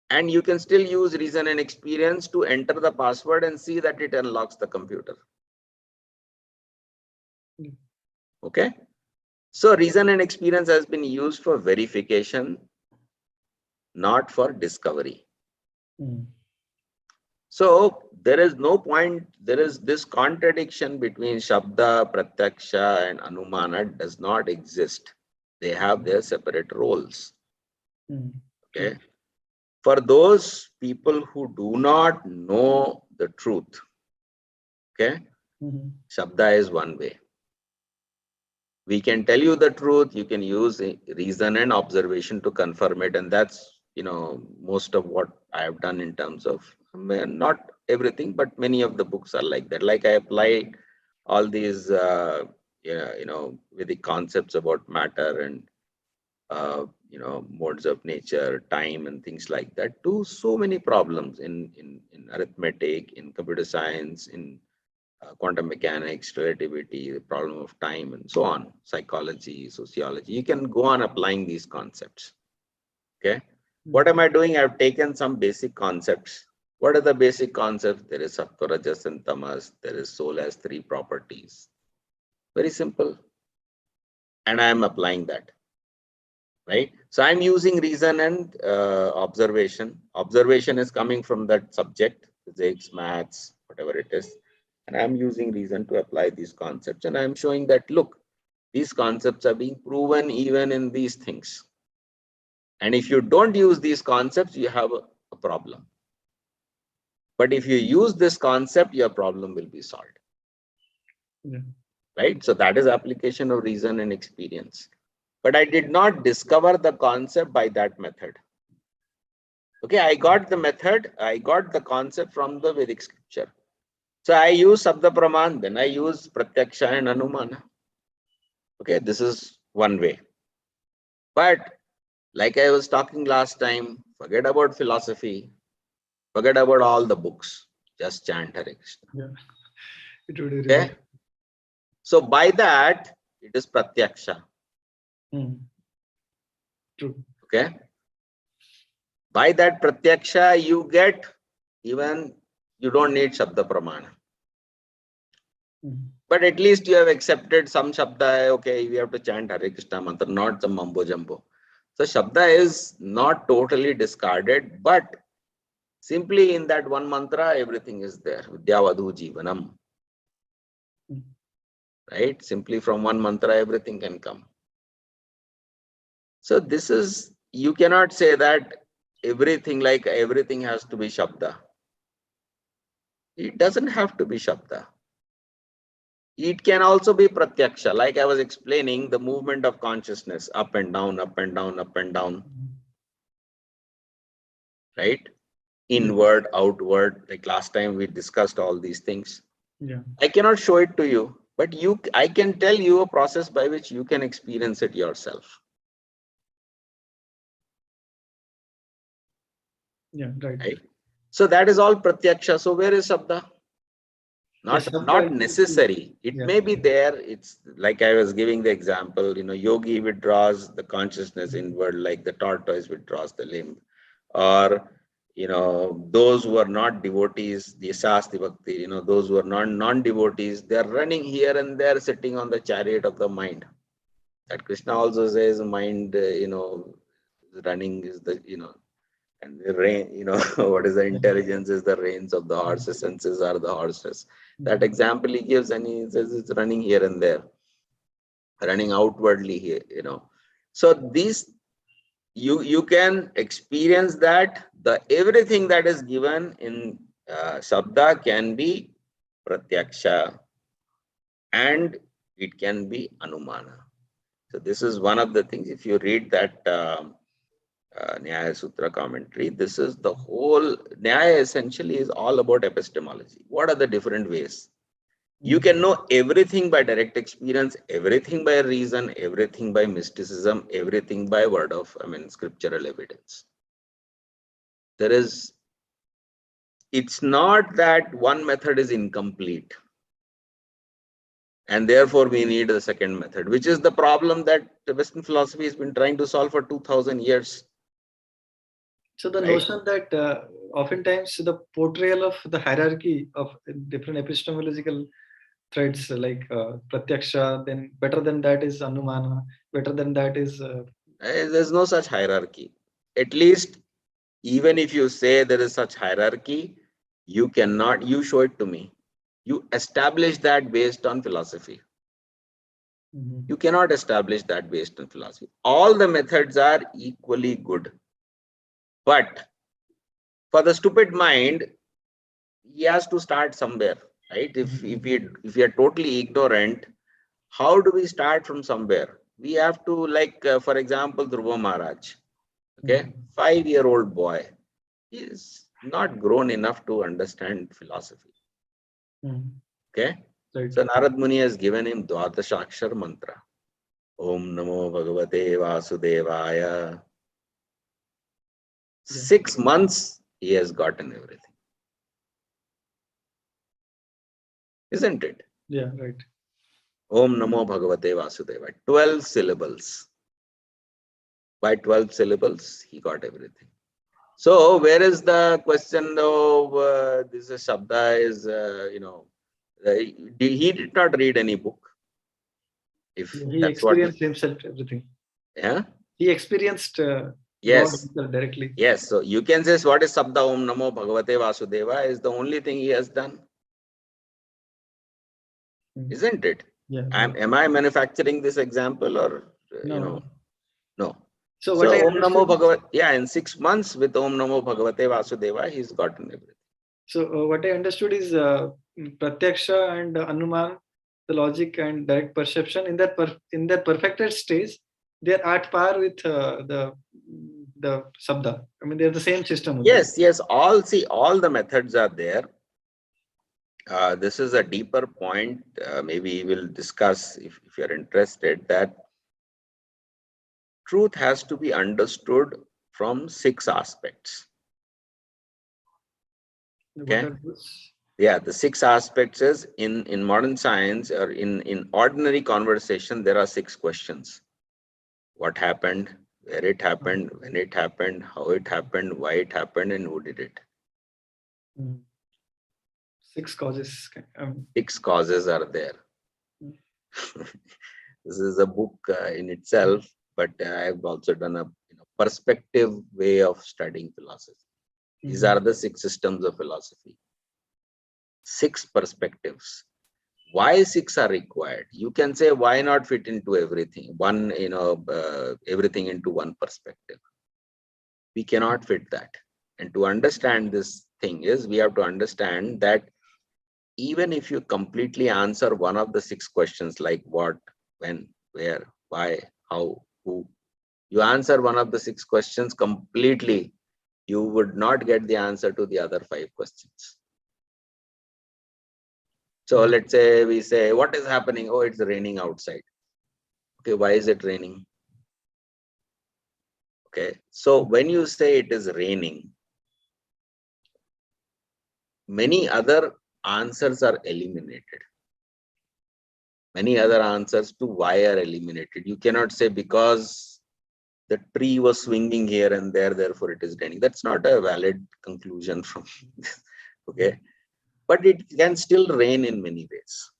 and you can still use reason and experience to enter the password and see that it unlocks the computer. Okay. So reason and experience has been used for verification, not for discovery. So there is no point, there is this contradiction between Shabda, Pratyaksha and Anumana does not exist. They have their separate roles. Okay. For those people who do not know the truth, okay, Shabda is one way. We can tell you the truth, you can use reason and observation to confirm it, and that's, most of what I have done in terms of, not everything, but many of the books are like that. Like I apply all these with the concepts about matter and modes of nature, time and things like that to so many problems in arithmetic, in computer science, in quantum mechanics, relativity, the problem of time, and so on, psychology, sociology. You can go on applying these concepts. Okay. What am I doing? I've taken some basic concepts. What are the basic concepts? There is Sattva, Rajas, and Tamas. There is soul has 3 properties. Very simple. And I am applying that. Right. So I'm using reason and observation. Observation is coming from that subject, physics, maths, whatever it is. And I'm using reason to apply these concepts. And I'm showing that, look, these concepts are being proven even in these things. And if you don't use these concepts, you have a problem. But if you use this concept, your problem will be solved. Right? So that is application of reason and experience. But I did not discover the concept by that method. Okay, I got the method, I got the concept from the Vedic scripture. So I use Sabda Praman, then I use Pratyaksha and Anumana. Okay, this is one way. But like I was talking last time, forget about philosophy, forget about all the books, just chant Hare Krishna. Yeah, it would be okay. really... So by that, it is Pratyaksha. True. Okay. By that Pratyaksha, you get even, you don't need Shabda Pramana. But at least you have accepted some Shabda, okay, we have to chant Hare Krishna mantra, not some mumbo jumbo. So Shabda is not totally discarded, but simply in that one mantra, everything is there. Vidyavadhu Jivanam. Right? Simply from one mantra, everything can come. So this is, you cannot say that everything has to be Shabda. It doesn't have to be Shabda. It can also be Pratyaksha. Like I was explaining, the movement of consciousness, up and down, up and down, up and down. Right? Inward, outward. Like last time we discussed all these things. Yeah. I cannot show it to you, but I can tell you a process by which you can experience it yourself. Yeah, right. So that is all Pratyaksha. So where is Sabda? Not necessary. It may be there. It's like I was giving the example, yogi withdraws the consciousness inward, like the tortoise withdraws the limb. Or, those who are not devotees, the Sasti Bhakti, those who are non-devotees, they're running here and there, sitting on the chariot of the mind. That Krishna also says mind, running is the, and the rain, what is the intelligence is the reins of the horses, senses are the horses. That example he gives, and he says it's running here and there, running outwardly here, So these, you can experience that everything that is given in Sabda can be Pratyaksha and it can be Anumana. So this is one of the things, if you read that Nyaya Sutra commentary, this is the whole, Nyaya essentially is all about epistemology. What are the different ways? You can know everything by direct experience, everything by reason, everything by mysticism, everything by scriptural evidence. It's not that one method is incomplete, and therefore we need a second method, which is the problem that the Western philosophy has been trying to solve for 2000 years. So the notion that oftentimes the portrayal of the hierarchy of different epistemological threads like pratyaksha, then better than that is anumana, better than that is there's no such hierarchy. At least, even if you say there is such hierarchy, you show it to me. You establish that based on philosophy. You cannot establish that based on philosophy. All the methods are equally good. But for the stupid mind, he has to start somewhere, right? If we are totally ignorant, how do we start from somewhere? We have to, for example, Dhruva Maharaj, okay, 5-year-old boy. He is not grown enough to understand philosophy. Okay, right. So Narad Muni has given him Dwadashakshar mantra. Om Namo Bhagavate Vasudevaya. 6 months he has gotten everything. Isn't it? Yeah, right. Om Namo Bhagavate Vasudevaya. 12 syllables. By 12 syllables, he got everything. So, where is the question of this Shabda is, he did not read any book. If he experienced himself everything. Yeah. He experienced yes. God directly. Yes. So, you can say what is Shabda Om Namo Bhagavate Vasudeva is the only thing he has done. Isn't it? Yeah. Am I manufacturing this example or, no. No. So what Om Namo Bhagavate, in 6 months with Om Namo Bhagavate Vasudeva, he's gotten everything. So what I understood is Pratyaksha and Anuman, the logic and direct perception, in their perfected stage, they are at par with the Sabda. I mean, they're the same system. Yes, yes. All the methods are there. This is a deeper point. Maybe we'll discuss if you're interested, that truth has to be understood from 6 aspects. Okay. Yeah, the 6 aspects is in modern science or in ordinary conversation, there are 6 questions. What happened, where it happened, when it happened, how it happened, why it happened, and who did it. 6 causes. 6 causes are there. This is a book in itself, but I've also done a perspective way of studying philosophy. These are the 6 systems of philosophy. 6 perspectives. Why 6 are required? You can say, why not fit into everything? Everything into one perspective. We cannot fit that. And to understand this thing is, we have to understand that even if you completely answer one of the 6 questions, like what, when, where, why, how, who, you answer one of the 6 questions completely, you would not get the answer to the other 5 questions. So let's say we say, what is happening? Oh, it's raining outside. Okay, why is it raining? Okay, so when you say it is raining, many other answers are eliminated. Many other answers to why are eliminated. You cannot say because the tree was swinging here and there, therefore it is raining. That's not a valid conclusion from this. Okay, but it can still rain in many ways.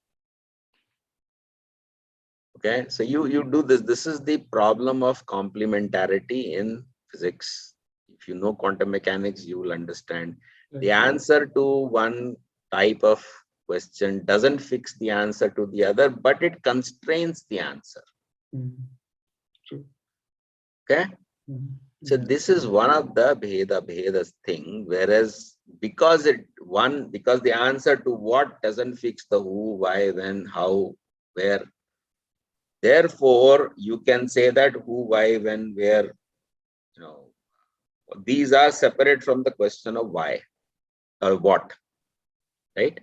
Okay, so you do this. This is the problem of complementarity in physics. If you know quantum mechanics, you will understand. The answer to one type of question doesn't fix the answer to the other, but it constrains the answer. True. Okay. So this is one of the Bhedas thing, whereas because the answer to what doesn't fix the who, why, when, how, where. Therefore, you can say that who, why, when, where, these are separate from the question of why or what, right?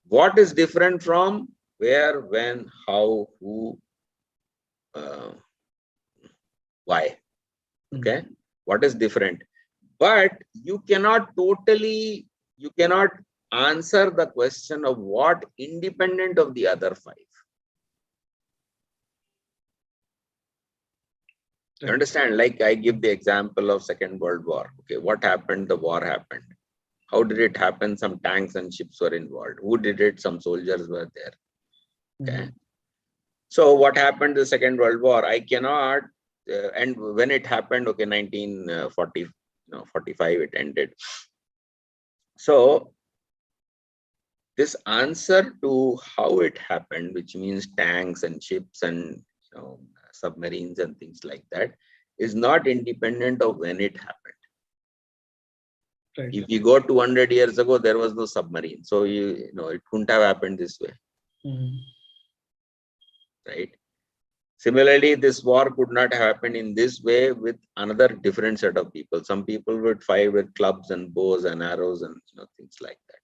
What is different from where, when, how, who, why? Okay, what is different? But you cannot answer the question of what independent of the other five. You understand? Like I give the example of Second World War. Okay, what happened? The war happened. How did it happen? Some tanks and ships were involved. Who did it? Some soldiers were there. Okay. So what happened? The Second World War. I cannot. And when it happened, okay, 1940, 45, it ended. So this answer to how it happened, which means tanks and ships and submarines and things like that, is not independent of when it happened. Right. If you go 200 years ago, there was no submarine, so it couldn't have happened this way. Right. Similarly, this war could not have happened in this way with another different set of people. Some people would fight with clubs and bows and arrows and things like that.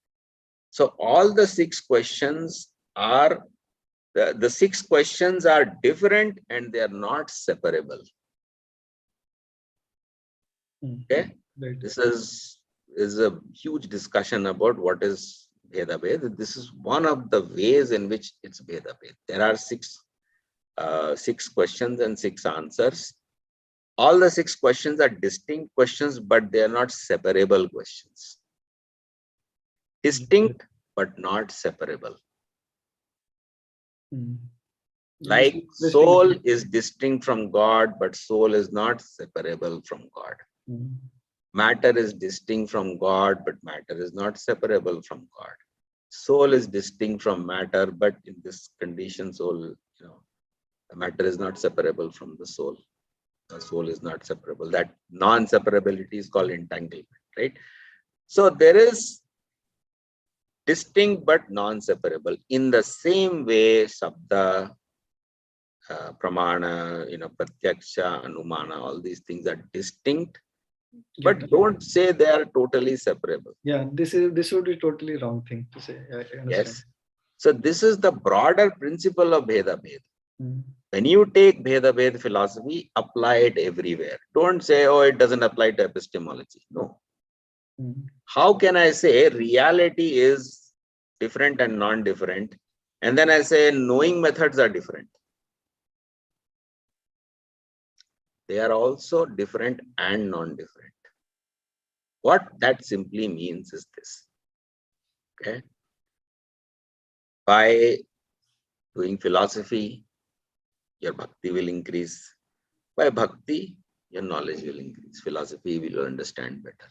So all the six questions are the six questions are different and they are not separable. Okay, right. This is a huge discussion about what is Bheda Bhed. This is one of the ways in which it's Bheda Bhed. There are six questions and six answers. All the six questions are distinct questions, but they are not separable questions. Distinct, but not separable. Like soul is distinct from God, but soul is not separable from God. Matter is distinct from God, but matter is not separable from God. Soul is distinct from matter, but in this condition, soul, the matter is not separable from the soul. The soul is not separable. That non-separability is called entanglement, right? So there is distinct but non-separable. In the same way, Sabda, Pramana, Pratyaksha, Anumana, all these things are distinct, but don't say they are totally separable. Yeah, this would be totally wrong thing to say. I understand. Yes. So this is the broader principle of Bheda Bhed. When you take Bheda Bhed philosophy, apply it everywhere. Don't say, oh, it doesn't apply to epistemology. No. How can I say reality is different and non-different, and then I say knowing methods are different? They are also different and non-different. What that simply means is this. Okay. By doing philosophy, your bhakti will increase. By bhakti, your knowledge will increase. Philosophy will understand better.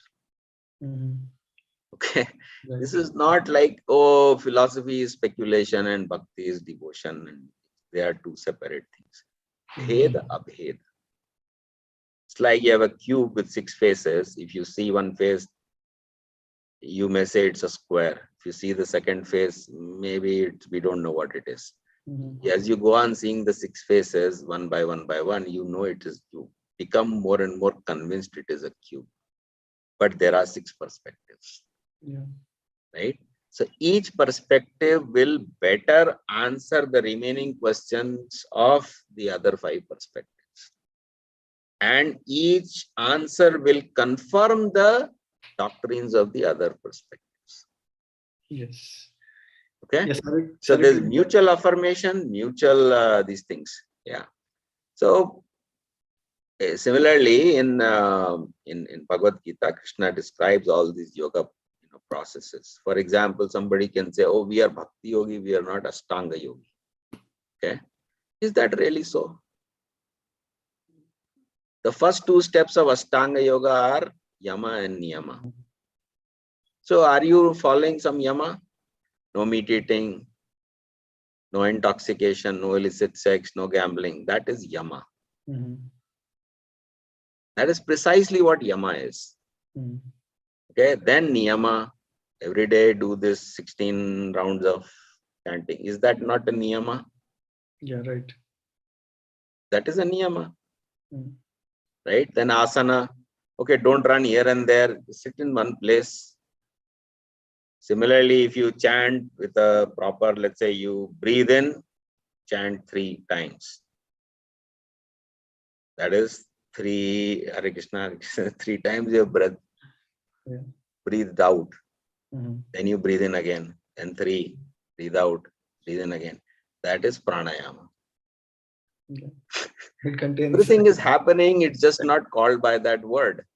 Okay. Right. This is not like, oh, philosophy is speculation and bhakti is devotion, and they are two separate things. Bhed abhed. It's like you have a cube with 6 faces. If you see one face, you may say it's a square. If you see the second face, maybe we don't know what it is. As you go on seeing the 6 faces one by one, it is cube. Become more and more convinced it is a cube. But there are 6 perspectives. Yeah. Right? So each perspective will better answer the remaining questions of the other 5 perspectives. And each answer will confirm the doctrines of the other perspectives. Yes. Okay. Yes, so there's mutual affirmation, mutual these things. Yeah. So similarly, in Bhagavad Gita, Krishna describes all these yoga processes. For example, somebody can say, "Oh, we are Bhakti Yogi, we are not Ashtanga Yogi." Okay. Is that really so? The first 2 steps of Ashtanga Yoga are Yama and Niyama. So are you following some Yama? No meat eating, no intoxication, no illicit sex, no gambling. That is Yama. That is precisely what Yama is. Okay, then Niyama. Every day do this 16 rounds of chanting. Is that not a Niyama? Yeah, right. That is a Niyama. Right? Then Asana. Okay, don't run here and there. Sit in one place. Similarly, if you chant with a proper, let's say you breathe in, chant 3 times. That is 3 Hare Krishna, Hare Krishna, 3 times your breath breathed out. Then you breathe in again. Then 3, breathe out, breathe in again. That is pranayama. It contains everything is happening, it's just not called by that word.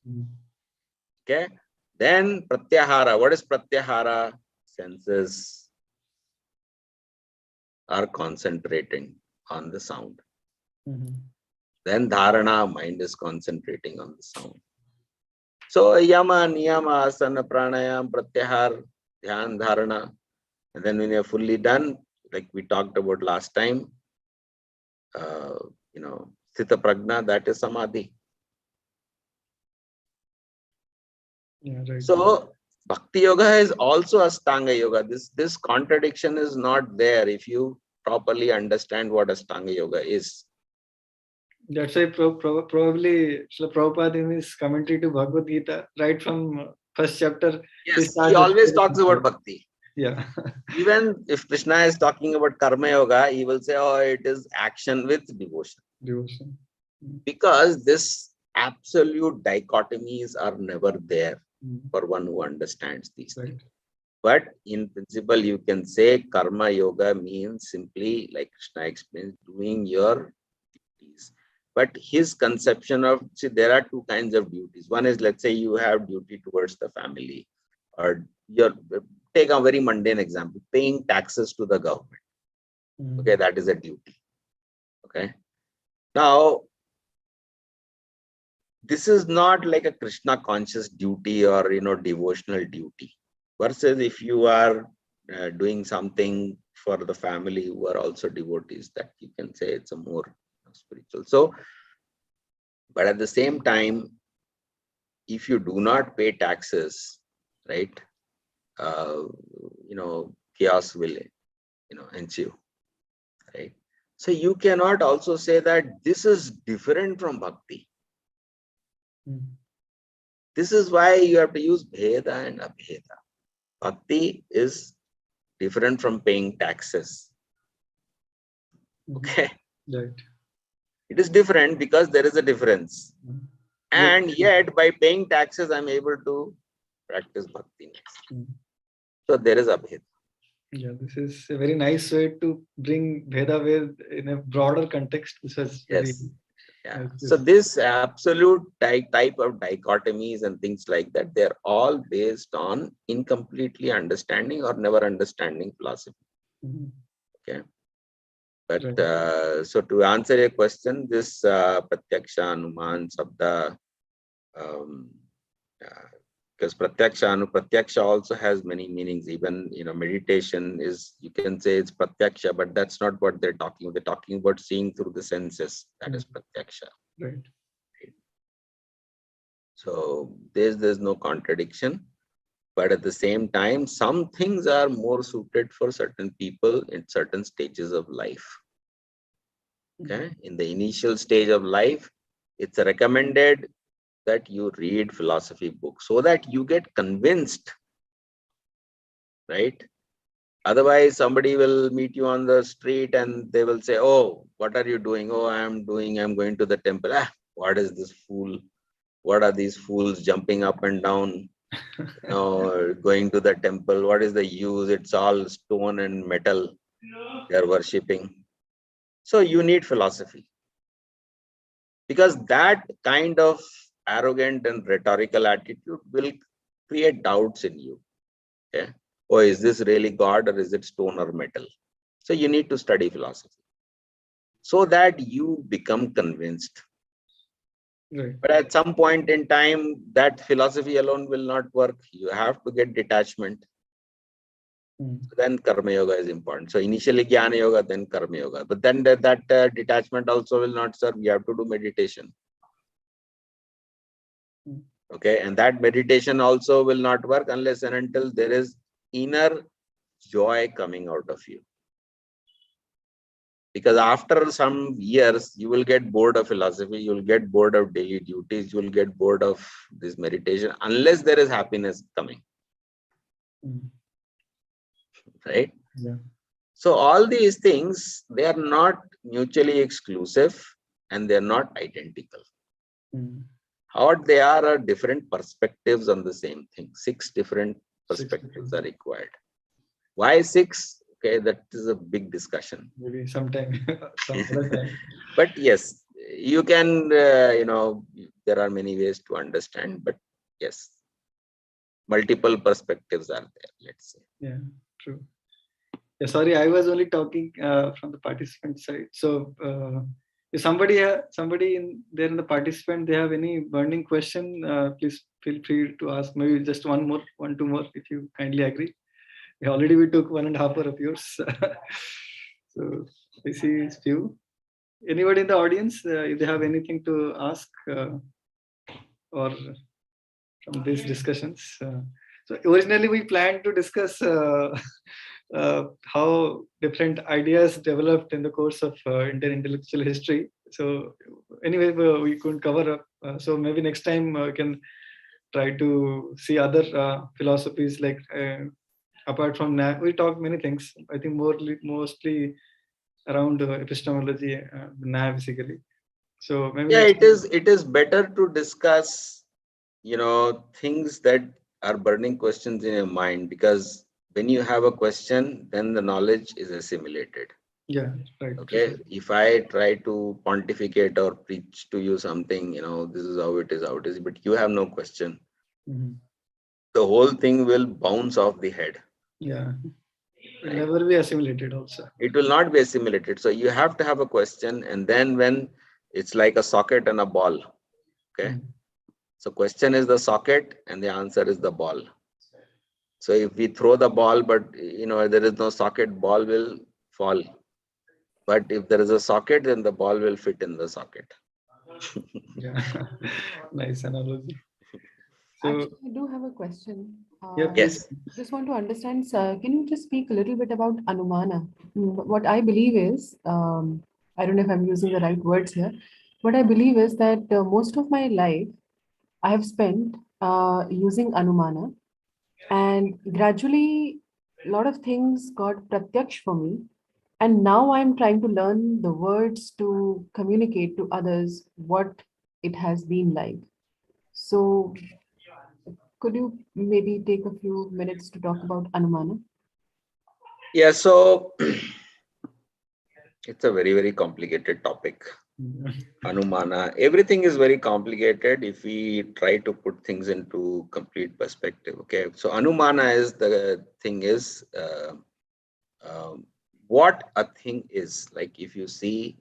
Okay. Then pratyahara. What is pratyahara? Senses are concentrating on the sound. Then dharana, mind is concentrating on the sound. So yama, niyama, asana, pranayam, pratyahar, dhyan, dharana. And then when you're fully done, like we talked about last time, sthita prajna, that is samadhi. So bhakti yoga is also Ashtanga yoga. This contradiction is not there if you properly understand what Ashtanga yoga is. That's why probably Srila Prabhupada in his commentary to Bhagavad Gita, right from first chapter, yes, he always talks about bhakti. Yeah. Even if Krishna is talking about karma yoga, he will say, oh, it is action with devotion. Devotion. Because this absolute dichotomies are never there for one who understands these things. But in principle, you can say karma yoga means simply, like Krishna explains, doing your duties. But his conception of, see, there are 2 kinds of duties. One is, let's say you have duty towards the family, or take a very mundane example, paying taxes to the government. Okay, that is a duty. Okay. Now, this is not like a Krishna conscious duty or, devotional duty. Versus if you are doing something for the family who are also devotees, that you can say it's a more spiritual. So, but at the same time, if you do not pay taxes, right, chaos will, ensue, right? So you cannot also say that this is different from bhakti. This is why you have to use bheda and abheda. Bhakti is different from paying taxes. Okay. Right. It is different because there is a difference. And yet by paying taxes, I'm able to practice bhakti. So there is abheda. Yeah, this is a very nice way to bring Veda with in a broader context. This is very yeah. So this absolute type of dichotomies and things like that, they're all based on incompletely understanding or never understanding philosophy. Okay. But so to answer your question, this pratyaksha, anuman, sabda, because pratyaksha also has many meanings. Even meditation is, you can say it's pratyaksha, but that's not what they're talking about. They're talking about seeing through the senses. That is pratyaksha. Right. So there's no contradiction, but at the same time, some things are more suited for certain people in certain stages of life. Okay, in the initial stage of life, it's recommended that you read philosophy books so that you get convinced, right? Otherwise, somebody will meet you on the street and they will say, oh, what are you doing? Oh, I'm going to the temple. What is this fool? What are these fools jumping up and down, going to the temple? What is the use? It's all stone and metal they're worshipping. So you need philosophy. Because that kind of arrogant and rhetorical attitude will create doubts in you. Okay? Oh, is this really God or is it stone or metal? So you need to study philosophy so that you become convinced. Right. But at some point in time, that philosophy alone will not work. You have to get detachment. So then karma yoga is important. So initially jnana yoga, then karma yoga. But then that detachment also will not serve. You have to do meditation. Okay, and that meditation also will not work unless and until there is inner joy coming out of you. Because after some years, you will get bored of philosophy, you will get bored of daily duties, you will get bored of this meditation, unless there is happiness coming. right? Yeah. So all these things, they are not mutually exclusive and they're not identical. Mm. What they are different perspectives on the same thing. 6 different 6 perspectives different. are required. Why 6? Okay, that is a big discussion. Maybe sometime, some other time. But yes, you can, there are many ways to understand, but yes, multiple perspectives are there, let's say. Yeah, true. Yeah, sorry, I was only talking from the participant side. So, if somebody in there in the participant, they have any burning question, please feel free to ask. Maybe just one, two more, if you kindly agree. Already we took 1.5 hours of yours. So I see it's few. Anybody in the audience, if they have anything to ask or from these discussions. So originally we planned to discuss how different ideas developed in the course of Indian intellectual history. So anyway, we couldn't cover up. So maybe next time we can try to see other philosophies like apart from NAV. We talked many things. I think mostly around epistemology, NAV basically. So maybe Yeah, next it time. is better to discuss, things that are burning questions in your mind, because when you have a question, then the knowledge is assimilated. Yeah, right. Okay, if I try to pontificate or preach to you something, this is how it is, but you have no question, Mm-hmm. the whole thing will bounce off the head, Yeah, will right? never be assimilated also. It will not be assimilated. So you have to have a question, and then when it's like a socket and a ball, okay? Mm. So question is the socket and the answer is the ball. So if we throw the ball, but there is no socket, ball will fall. But if there is a socket, then the ball will fit in the socket. Yeah, nice analogy. So Actually, I do have a question. yeah, please. Yes. Just want to understand, sir, can you just speak a little bit about Anumana? What I believe is, I don't know if I'm using the right words here. What I believe is that most of my life I have spent using Anumana, and gradually a lot of things got pratyaksh for me. And now I'm trying to learn the words to communicate to others what it has been like. So, could you maybe take a few minutes to talk about Anumana? Yeah, so it's a very, very complicated topic. Anumana, everything is very complicated if we try to put things into complete perspective. Okay, so Anumana is the thing is um, what a thing is. Like if you see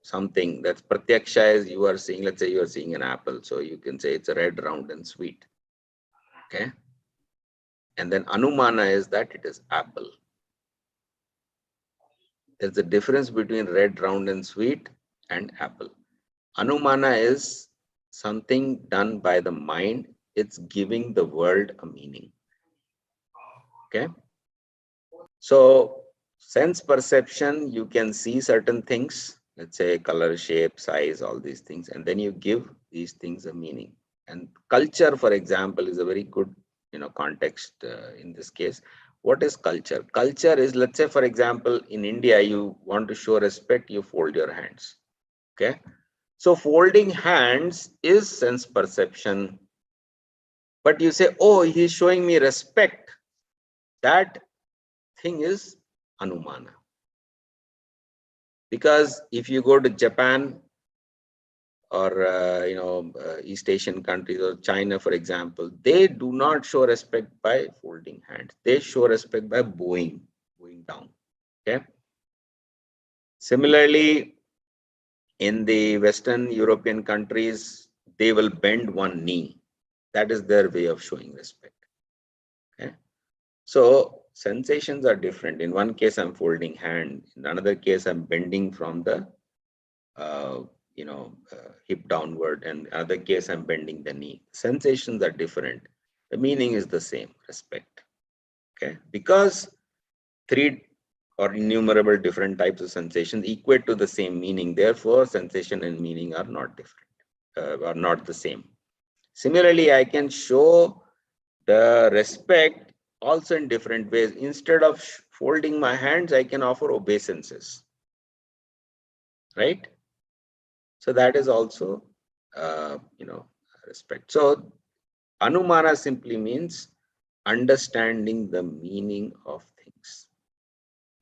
something, that's pratyaksha is you are seeing, let's say you are seeing an apple, so you can say it's a red, round and sweet. Okay, and then Anumana is that it is apple. There's a difference between red, round and sweet and apple. Anumana is something done by the mind. It's giving the world a meaning. Okay. So sense perception, you can see certain things, let's say color, shape, size, all these things, and then you give these things a meaning. And culture, for example, is a very good, context in this case. What is culture? Culture is, let's say, for example, in India, you want to show respect, you fold your hands. Okay. So folding hands is sense perception. But you say, oh, he's showing me respect. That thing is Anumana. Because if you go to Japan or East Asian countries or China, for example, they do not show respect by folding hands. They show respect by bowing down. Okay. Similarly, in the Western European countries, they will bend one knee. That is their way of showing respect. Okay. So sensations are different. In one case, I'm folding hand. In another case, I'm bending from the hip downward, and other case I'm bending the knee. Sensations are different. The meaning is the same, respect. Okay, because 3 or innumerable different types of sensations equate to the same meaning. Therefore, sensation and meaning are not different, are not the same. Similarly, I can show the respect also in different ways. Instead of folding my hands, I can offer obeisances, right? So that is also, respect. So Anumana simply means understanding the meaning of things.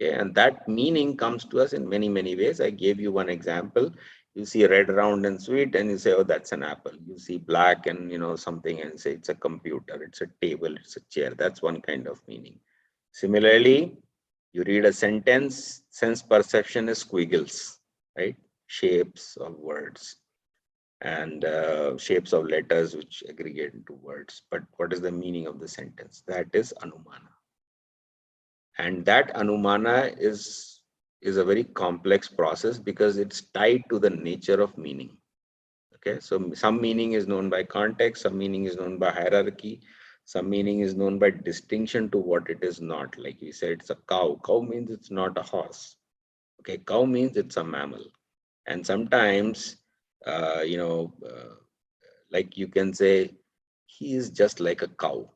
Okay, and that meaning comes to us in many, many ways. I gave you one example. You see red, round, and sweet, and you say, oh, that's an apple. You see black and something, and say it's a computer, it's a table, it's a chair. That's one kind of meaning. Similarly, you read a sentence, sense perception is squiggles, right? Shapes of words and shapes of letters which aggregate into words. But what is the meaning of the sentence? That is Anumana. And that Anumana is a very complex process because it's tied to the nature of meaning. Okay, so some meaning is known by context, some meaning is known by hierarchy, some meaning is known by distinction to what it is not. Like we said, it's a cow. Cow means it's not a horse. Okay, cow means it's a mammal. And sometimes, like you can say, he is just like a cow.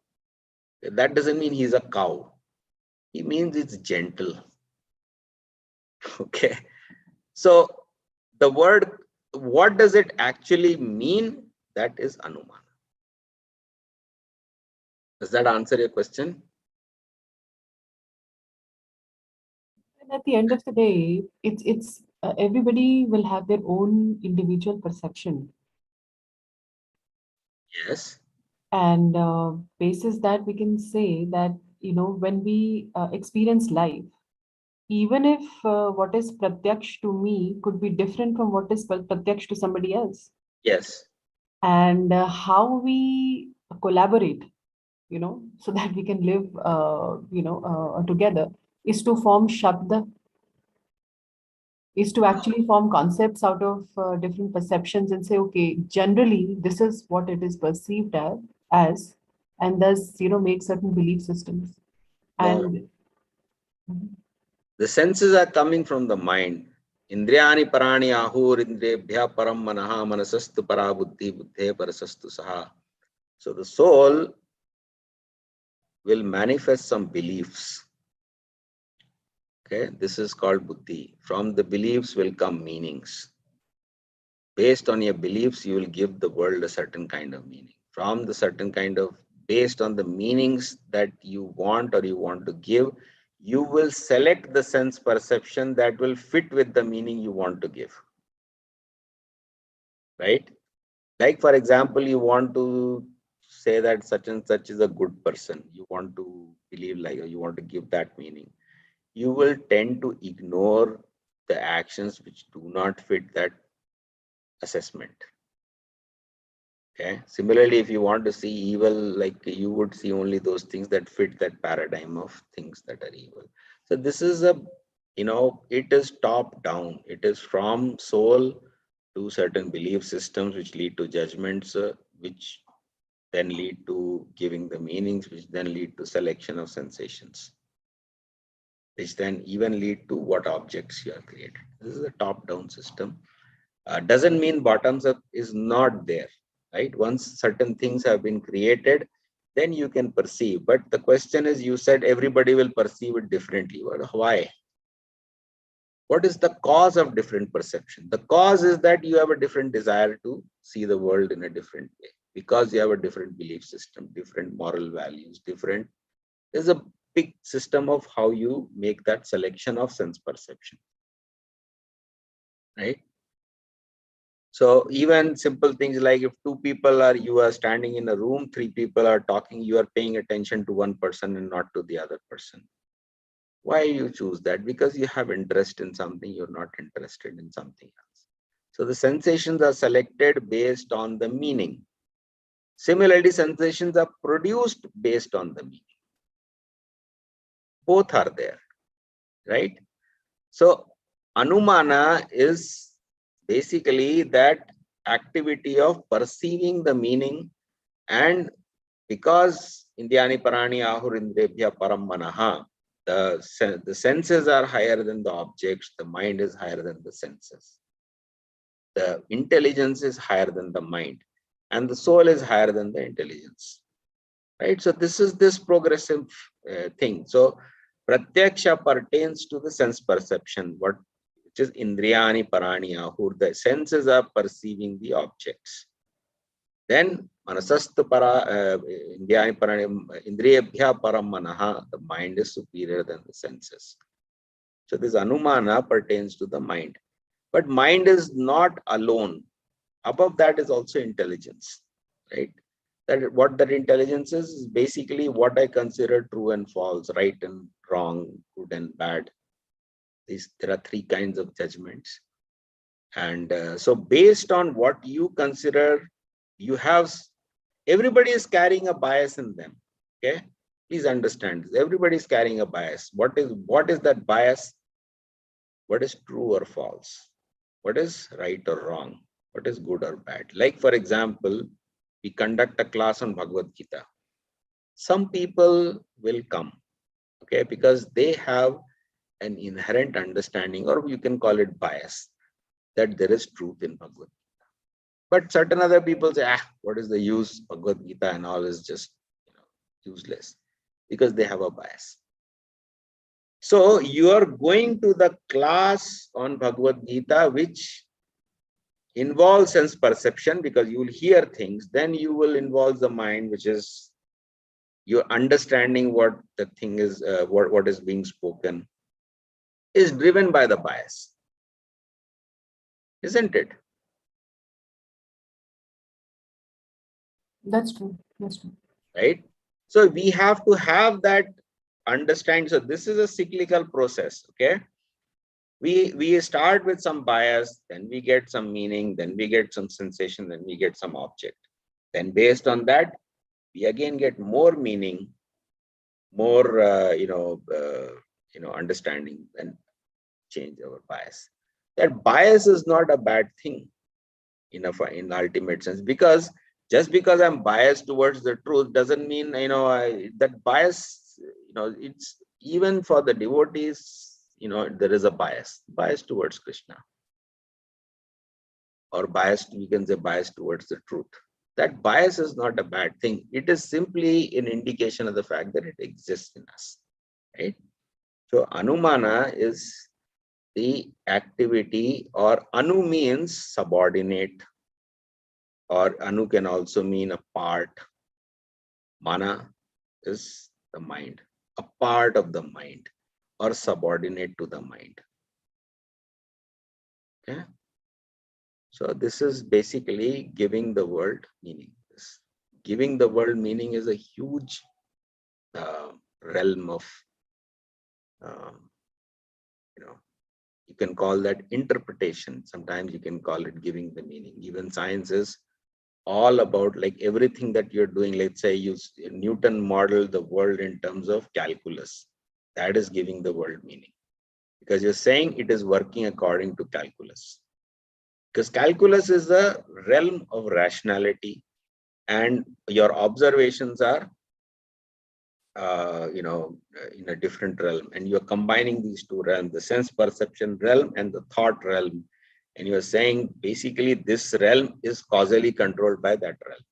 That doesn't mean he's a cow. He means it's gentle. Okay. So the word, what does it actually mean? That is Anumana. Does that answer your question? And at the end of the day, it's everybody will have their own individual perception, Yes. and basis that we can say that when we experience life, even if what is pratyaksh to me could be different from what is pratyaksh to somebody else, Yes. and how we collaborate, so that we can live, together, is to form shabda, is to actually form concepts out of different perceptions and say, okay, generally this is what it is perceived as, and thus make certain belief systems. No. And The senses are coming from the mind. Indriyani parani ahur indriyabhya param manaha manasastu para buddhi buddhe parasastu saha. So the soul will manifest some beliefs. Okay, this is called buddhi. From the beliefs will come meanings. Based on your beliefs, you will give the world a certain kind of meaning. From the certain kind of, based on the meanings that you want or you want to give, you will select the sense perception that will fit with the meaning you want to give. Right? Like, for example, you want to say that such and such is a good person. You want to believe, like, you want to give that meaning. You will tend to ignore the actions which do not fit that assessment. Okay. Similarly, if you want to see evil, like, you would see only those things that fit that paradigm of things that are evil. So this is it is top down. It is from soul to certain belief systems which lead to judgments, which then lead to giving the meanings, which then lead to selection of sensations, which then even lead to what objects you are created. This is a top down system. Doesn't mean bottoms up is not there, right? Once certain things have been created, then you can perceive. But the question is, you said everybody will perceive it differently. Why? What is the cause of different perception? The cause is that you have a different desire to see the world in a different way, because you have a different belief system, different moral values, different. There's a big system of how you make that selection of sense perception, right? So even simple things like, if you are standing in a room, three people are talking, you are paying attention to one person and not to the other person. Why you choose that? Because you have interest in something, you're not interested in something else. So the sensations are selected based on the meaning. Similarly, sensations are produced based on the meaning. Both are there, right? So Anumana is basically that activity of perceiving the meaning, and because Indiyani Parani Ahur Indrebhya Param Manaha, the senses are higher than the objects, the mind is higher than the senses. The intelligence is higher than the mind, and the soul is higher than the intelligence. right? So this is this progressive thing. So pratyaksha pertains to the sense perception, which is indriyani parani ahur, the senses are perceiving the objects. Then manasastu para indriyani parani indriyabhya param manaha, the mind is superior than the senses. So this anumana pertains to the mind. But mind is not alone. Above that is also intelligence, right? That what that intelligence is basically what I consider true and false, right and wrong, good and bad. There are three kinds of judgments. And so based on what you consider, you have, everybody is carrying a bias in them. Okay, please understand this. Everybody is carrying a bias. What is that bias? What is true or false? What is right or wrong? What is good or bad? Like, for example, we conduct a class on Bhagavad Gita. Some people will come, okay, because they have an inherent understanding, or you can call it bias, that there is truth in Bhagavad Gita. But certain other people say, what is the use? Bhagavad Gita and all is just useless, because they have a bias. So you are going to the class on Bhagavad Gita, which involves sense perception, because you will hear things, then you will involve the mind, which is your understanding what the thing is, what is being spoken, is driven by the bias, isn't it? That's true. That's true. Right? So we have to have that understanding. So this is a cyclical process, okay? We start with some bias, then we get some meaning, then we get some sensation, then we get some object. Then based on that, we again get more meaning, more understanding, and change our bias. That bias is not a bad thing in ultimate sense, because just because I'm biased towards the truth doesn't mean that bias, it's even for the devotees, there is a bias towards Krishna, or we can say bias towards the truth. That bias is not a bad thing. It is simply an indication of the fact that it exists in us, right? So anumana is the activity, or anu means subordinate, or anu can also mean a part. Mana is the mind, a part of the mind, or subordinate to the mind. Okay. So this is basically giving the world meaning. Giving the world meaning is a huge realm of, you can call that interpretation. Sometimes you can call it giving the meaning. Even science is all about, like, everything that you're doing. Let's say Newton modeled the world in terms of calculus. That is giving the world meaning, because you're saying it is working according to calculus. Because calculus is the realm of rationality, and your observations are in a different realm, and you're combining these two realms, the sense perception realm and the thought realm, and you're saying basically this realm is causally controlled by that realm,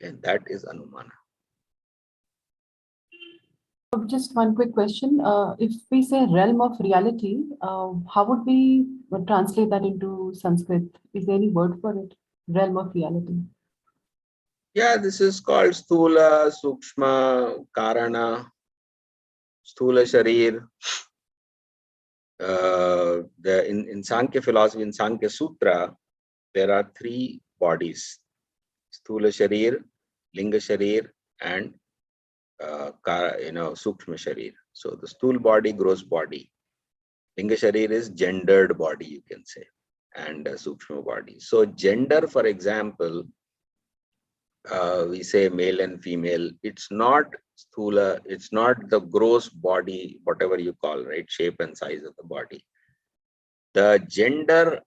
and that is anumana. Just one quick question. If we say realm of reality, how would we translate that into Sanskrit? Is there any word for it? Realm of reality. Yeah, this is called sthula, sukshma, karana, sthula sharir. In Sankhya philosophy, in Sankhya Sutra, there are three bodies: sthula sharir, linga sharir, and sukshma sharir. So the stool body, gross body. Linga sharir is gendered body, you can say, and sukshma body. So gender, for example, we say male and female. It's not sthula, it's not the gross body, whatever you call, right, shape and size of the body. The gender,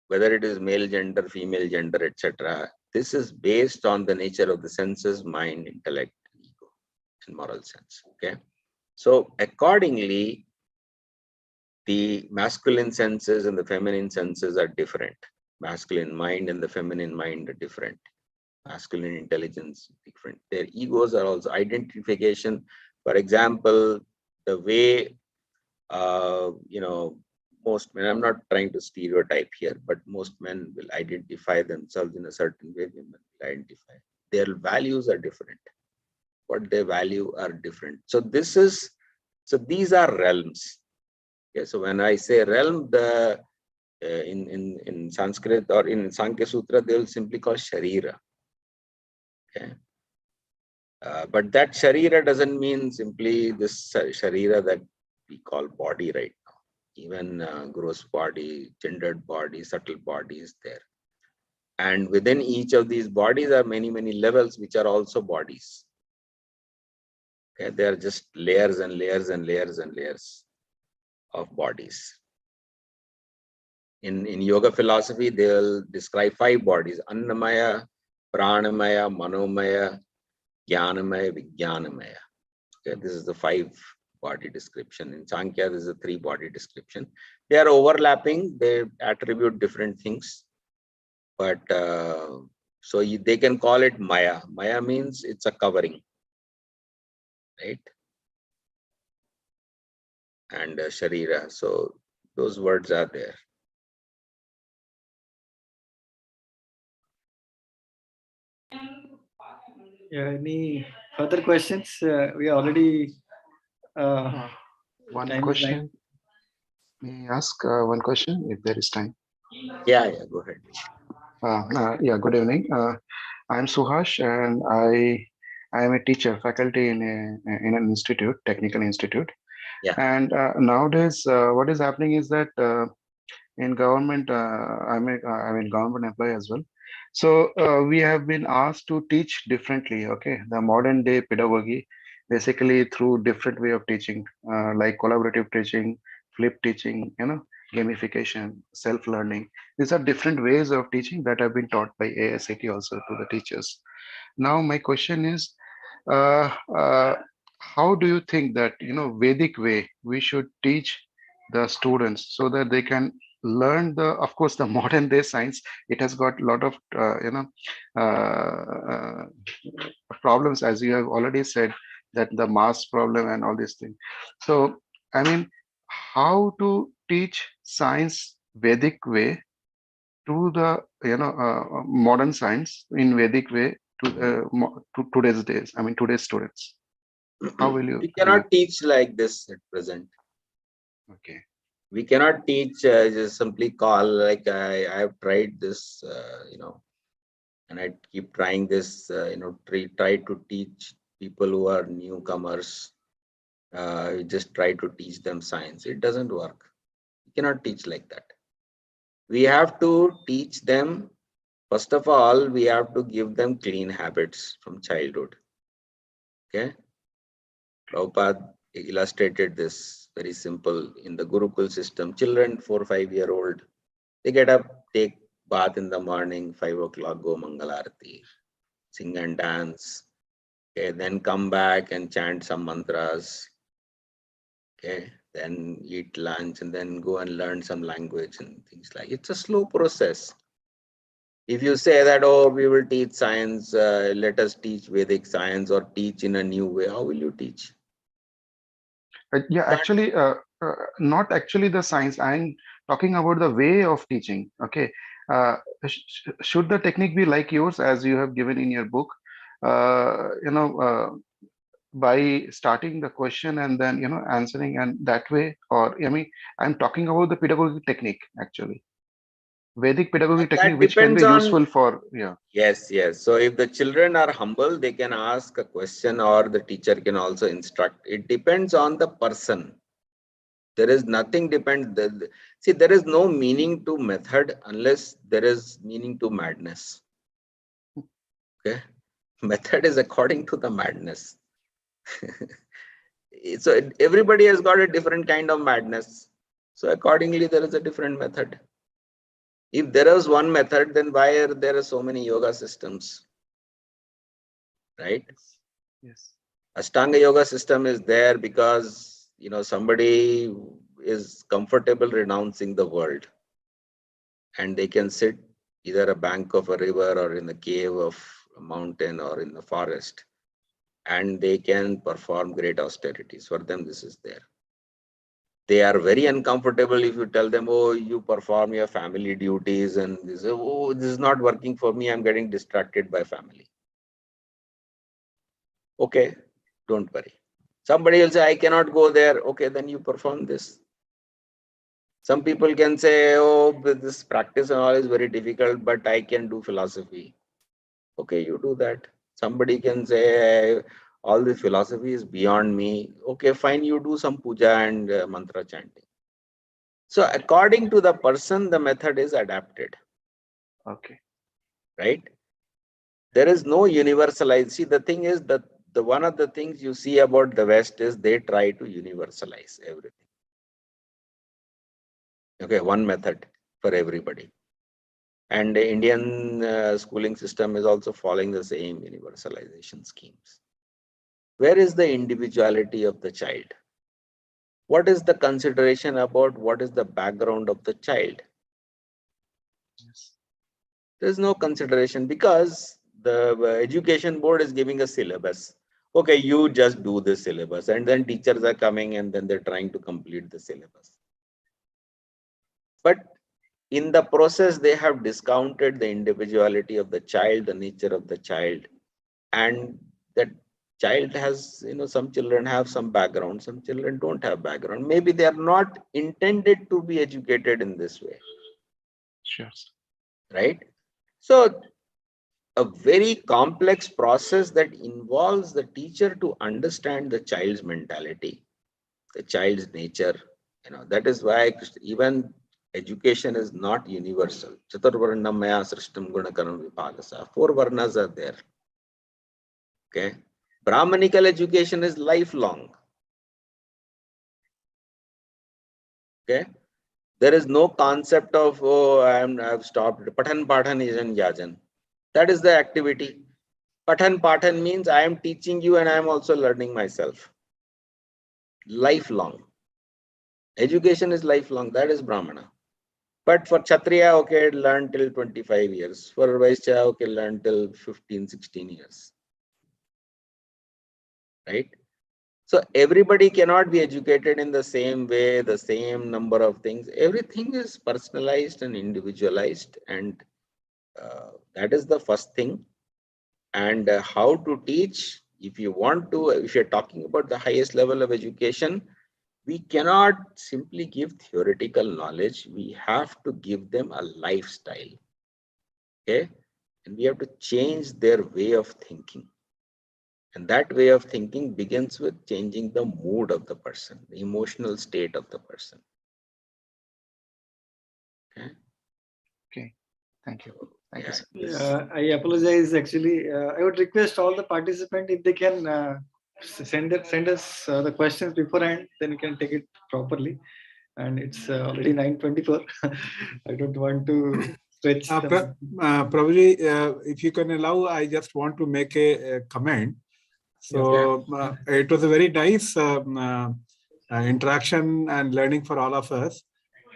whether it is male gender, female gender, etc., this is based on the nature of the senses, mind, intellect, ego, and moral sense. Okay. So accordingly, the masculine senses and the feminine senses are different. Masculine mind and the feminine mind are different. masculine intelligence, different. Their egos are also identification. For example, the way, most men, I'm not trying to stereotype here, but most men will identify themselves in a certain way, women will identify. Their values are different. What they value are different. So these are realms. Okay, so when I say realm, in Sanskrit or in Sankhya Sutra, they will simply call Sharira. Okay. But that Sharira doesn't mean simply this Sharira that we call body right now. Even gross body, gendered body, subtle body is there. And within each of these bodies are many, many levels, which are also bodies. Okay, they are just layers and layers and layers and layers of bodies. In yoga philosophy, they'll describe 5 bodies: Annamaya, Pranamaya, Manomaya, Jnanamaya, Vijnanamaya. Okay, this is the 5 body description. In Sankhya, this is a 3 body description. They are overlapping, they attribute different things. But so they can call it Maya. Maya means it's a covering, right? And Sharira. So those words are there. Yeah, any further questions? We are already one time is question. May I ask one question if there is time? Yeah, go ahead. Yeah, good evening. I'm Suhash, and I am a teacher, faculty in an institute, technical institute. Yeah. And nowadays, what is happening is that in government, I'm a government employee as well. So we have been asked to teach differently. Okay, the modern day pedagogy, basically through different way of teaching, like collaborative teaching, flip teaching, gamification, self learning. These are different ways of teaching that have been taught by ASAT also to the teachers. Now my question is, uh, uh, how do you think that Vedic way we should teach the students so that they can learn the, of course, the modern day science? It has got a lot of uh, uh, problems, as you have already said, that the mass problem and all these things. So I mean, how to teach science Vedic way to the modern science in Vedic way to today's days. I mean today's students. How will you? We cannot teach like this at present. Okay. We cannot teach just simply call like I have tried this, and I keep trying this, try to teach people who are newcomers. Just try to teach them science. It doesn't work. You cannot teach like that. We have to teach them. First of all, we have to give them clean habits from childhood. Okay. Prabhupada illustrated this very simple in the Gurukul system. Children 4 or 5-year-old, they get up, take bath in the morning, 5 o'clock, go Mangalarati, sing and dance. Okay, then come back and chant some mantras. Okay, then eat lunch and then go and learn some language and things like. It's a slow process. If you say that, oh, we will teach science, let us teach Vedic science or teach in a new way, how will you teach? Yeah, actually, not actually the science. I'm talking about the way of teaching. Okay. Should the technique be like yours, as you have given in your book? By starting the question and then answering and that way, or I mean, I'm talking about the pedagogic technique actually. Vedic pedagogy That technique, which can depends be on. useful for, yeah. Yes. So if the children are humble, they can ask a question or the teacher can also instruct. It depends on the person. There is nothing see, there is no meaning to method unless there is meaning to madness. Okay. Method is according to the madness. So everybody has got a different kind of madness. So accordingly, there is a different method. If there is one method, then why are there so many yoga systems? Right? Yes. Ashtanga yoga system is there because somebody is comfortable renouncing the world, and they can sit either a bank of a river or in the cave of a mountain or in the forest, and they can perform great austerities. For them, this is there. They are very uncomfortable if you tell them, oh, you perform your family duties, and they say, oh, this is not working for me, I'm getting distracted by family. Okay, don't worry. Somebody will say, I cannot go there. Okay, then you perform this. Some people can say, oh, this practice and all is very difficult, but I can do philosophy. Okay, you do that. Somebody can say, all this philosophy is beyond me. Okay, fine, you do some puja and mantra chanting. So according to the person, the method is adapted. Okay. Right? There is no universalized. See, the thing is that the one of the things you see about the West is they try to universalize everything. Okay, one method for everybody. And the Indian schooling system is also following the same universalization schemes. Where is the individuality of the child? What is the consideration about what is the background of the child? Yes. There's no consideration because the education board is giving a syllabus. Okay, you just do the syllabus, and then teachers are coming and then they're trying to complete the syllabus. But in the process, they have discounted the individuality of the child, the nature of the child, and that child has, some children have some background, some children don't have background. Maybe they are not intended to be educated in this way. Sure. Right? So a very complex process that involves the teacher to understand the child's mentality, the child's nature. That is why even education is not universal. Chaturvarnam maya srishtam gunakaram vibhagasa. 4 varnas are there. Okay. Brahmanical education is lifelong. Okay. There is no concept of, oh, I've stopped. Patan Pathan is an yajan. That is the activity. Patan Pathan means I am teaching you and I am also learning myself. Lifelong. Education is lifelong. That is Brahmana. But for Kshatriya, okay, learn till 25 years. For Vaishya, okay, learn till 15, 16 years. Right? So everybody cannot be educated in the same way, the same number of things. Everything is personalized and individualized, and that is the first thing. And how to teach, if you're talking about the highest level of education, we cannot simply give theoretical knowledge. We have to give them a lifestyle. Okay? And we have to change their way of thinking. And that way of thinking begins with changing the mood of the person, the emotional state of the person. Okay. Okay. Thank you. Thank you, sir. Yeah, I apologize. Actually, I would request all the participants if they can send us the questions beforehand, then we can take it properly. And it's already 9:24. I don't want to stretch. Probably, if you can allow, I just want to make a comment. So it was a very nice interaction and learning for all of us.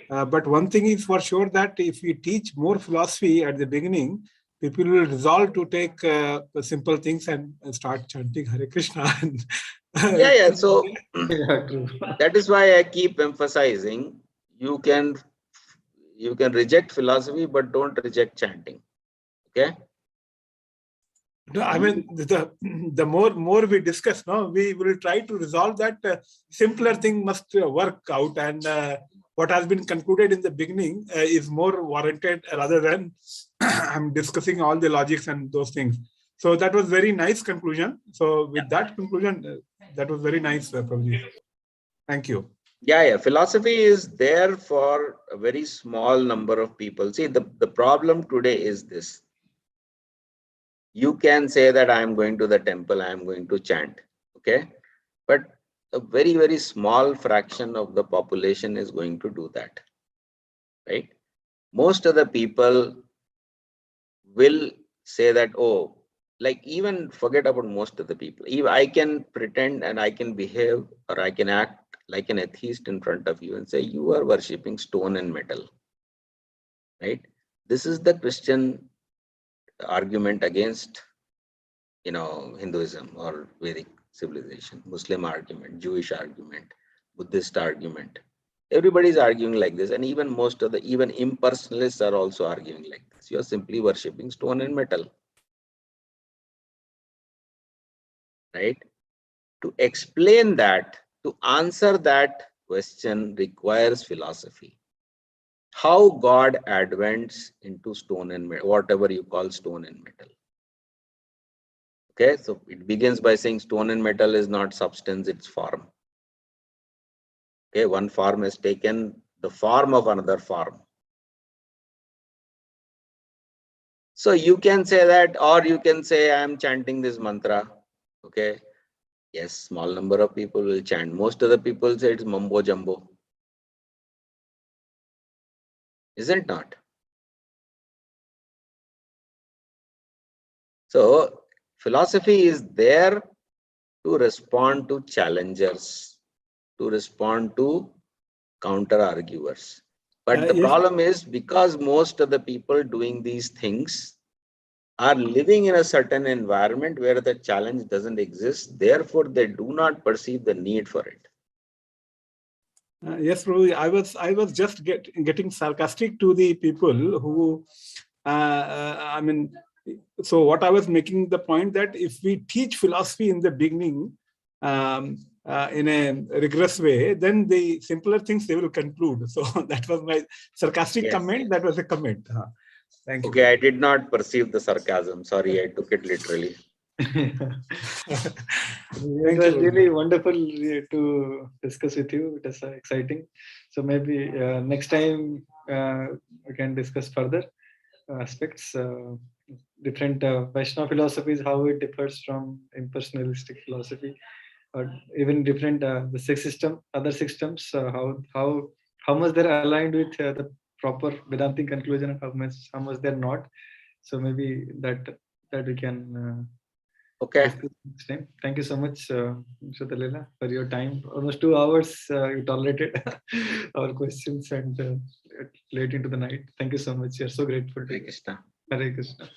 But one thing is for sure that if we teach more philosophy at the beginning, people will resolve to take simple things and start chanting Hare Krishna. Yeah. So Yeah, true. that is why I keep emphasizing you can reject philosophy, but don't reject chanting. Okay. No, I mean, the more we discuss, we will try to resolve that simpler thing must work out, and what has been concluded in the beginning is more warranted rather than I'm discussing all the logics and those things. So that was very nice conclusion. So with that conclusion, that was very nice, Prabhuji. Thank you. Yeah. Philosophy is there for a very small number of people. See, the problem today is this. You can say that I am going to the temple, I am going to chant. Okay. But a very, very small fraction of the population is going to do that. Right? Most of the people will say that, oh, like even forget about most of the people. If I can pretend and I can behave or I can act like an atheist in front of you and say, you are worshipping stone and metal. Right? This is the Christian argument against Hinduism or Vedic civilization, Muslim argument, Jewish argument, Buddhist argument. Everybody's arguing like this, and even most of the even impersonalists are also arguing like this. You are simply worshipping stone and metal, right? To explain that, to answer that question requires philosophy. How God advents into stone and metal, whatever you call stone and metal. Okay, so it begins by saying stone and metal is not substance, it's form. Okay, one form has taken the form of another form. So you can say that, or you can say, I am chanting this mantra. Okay, yes, small number of people will chant. Most of the people say it's mumbo jumbo. Isn't not? So philosophy is there to respond to challengers, to respond to counter arguers. But the problem is, because most of the people doing these things are living in a certain environment where the challenge doesn't exist, therefore they do not perceive the need for it. Yes, Prabhu, I was just getting sarcastic to the people who, so what I was making the point that if we teach philosophy in the beginning in a rigorous way, then the simpler things they will conclude. So that was my sarcastic comment. That was a comment. Thank you. Okay, I did not perceive the sarcasm. Sorry, I took it literally. It was really wonderful to discuss with you. It is exciting. So maybe next time we can discuss further aspects, different Vaishnava philosophies, how it differs from impersonalistic philosophy, or even different the six system, other systems, how much they're aligned with the proper Vedantic conclusion, and how much they're not. So maybe that we can. Okay. Next time. Thank you so much, Mr. Dalela, for your time. Almost 2 hours you tolerated our questions and late into the night. Thank you so much. We are so grateful to you. Hare Krishna. Hare Krishna.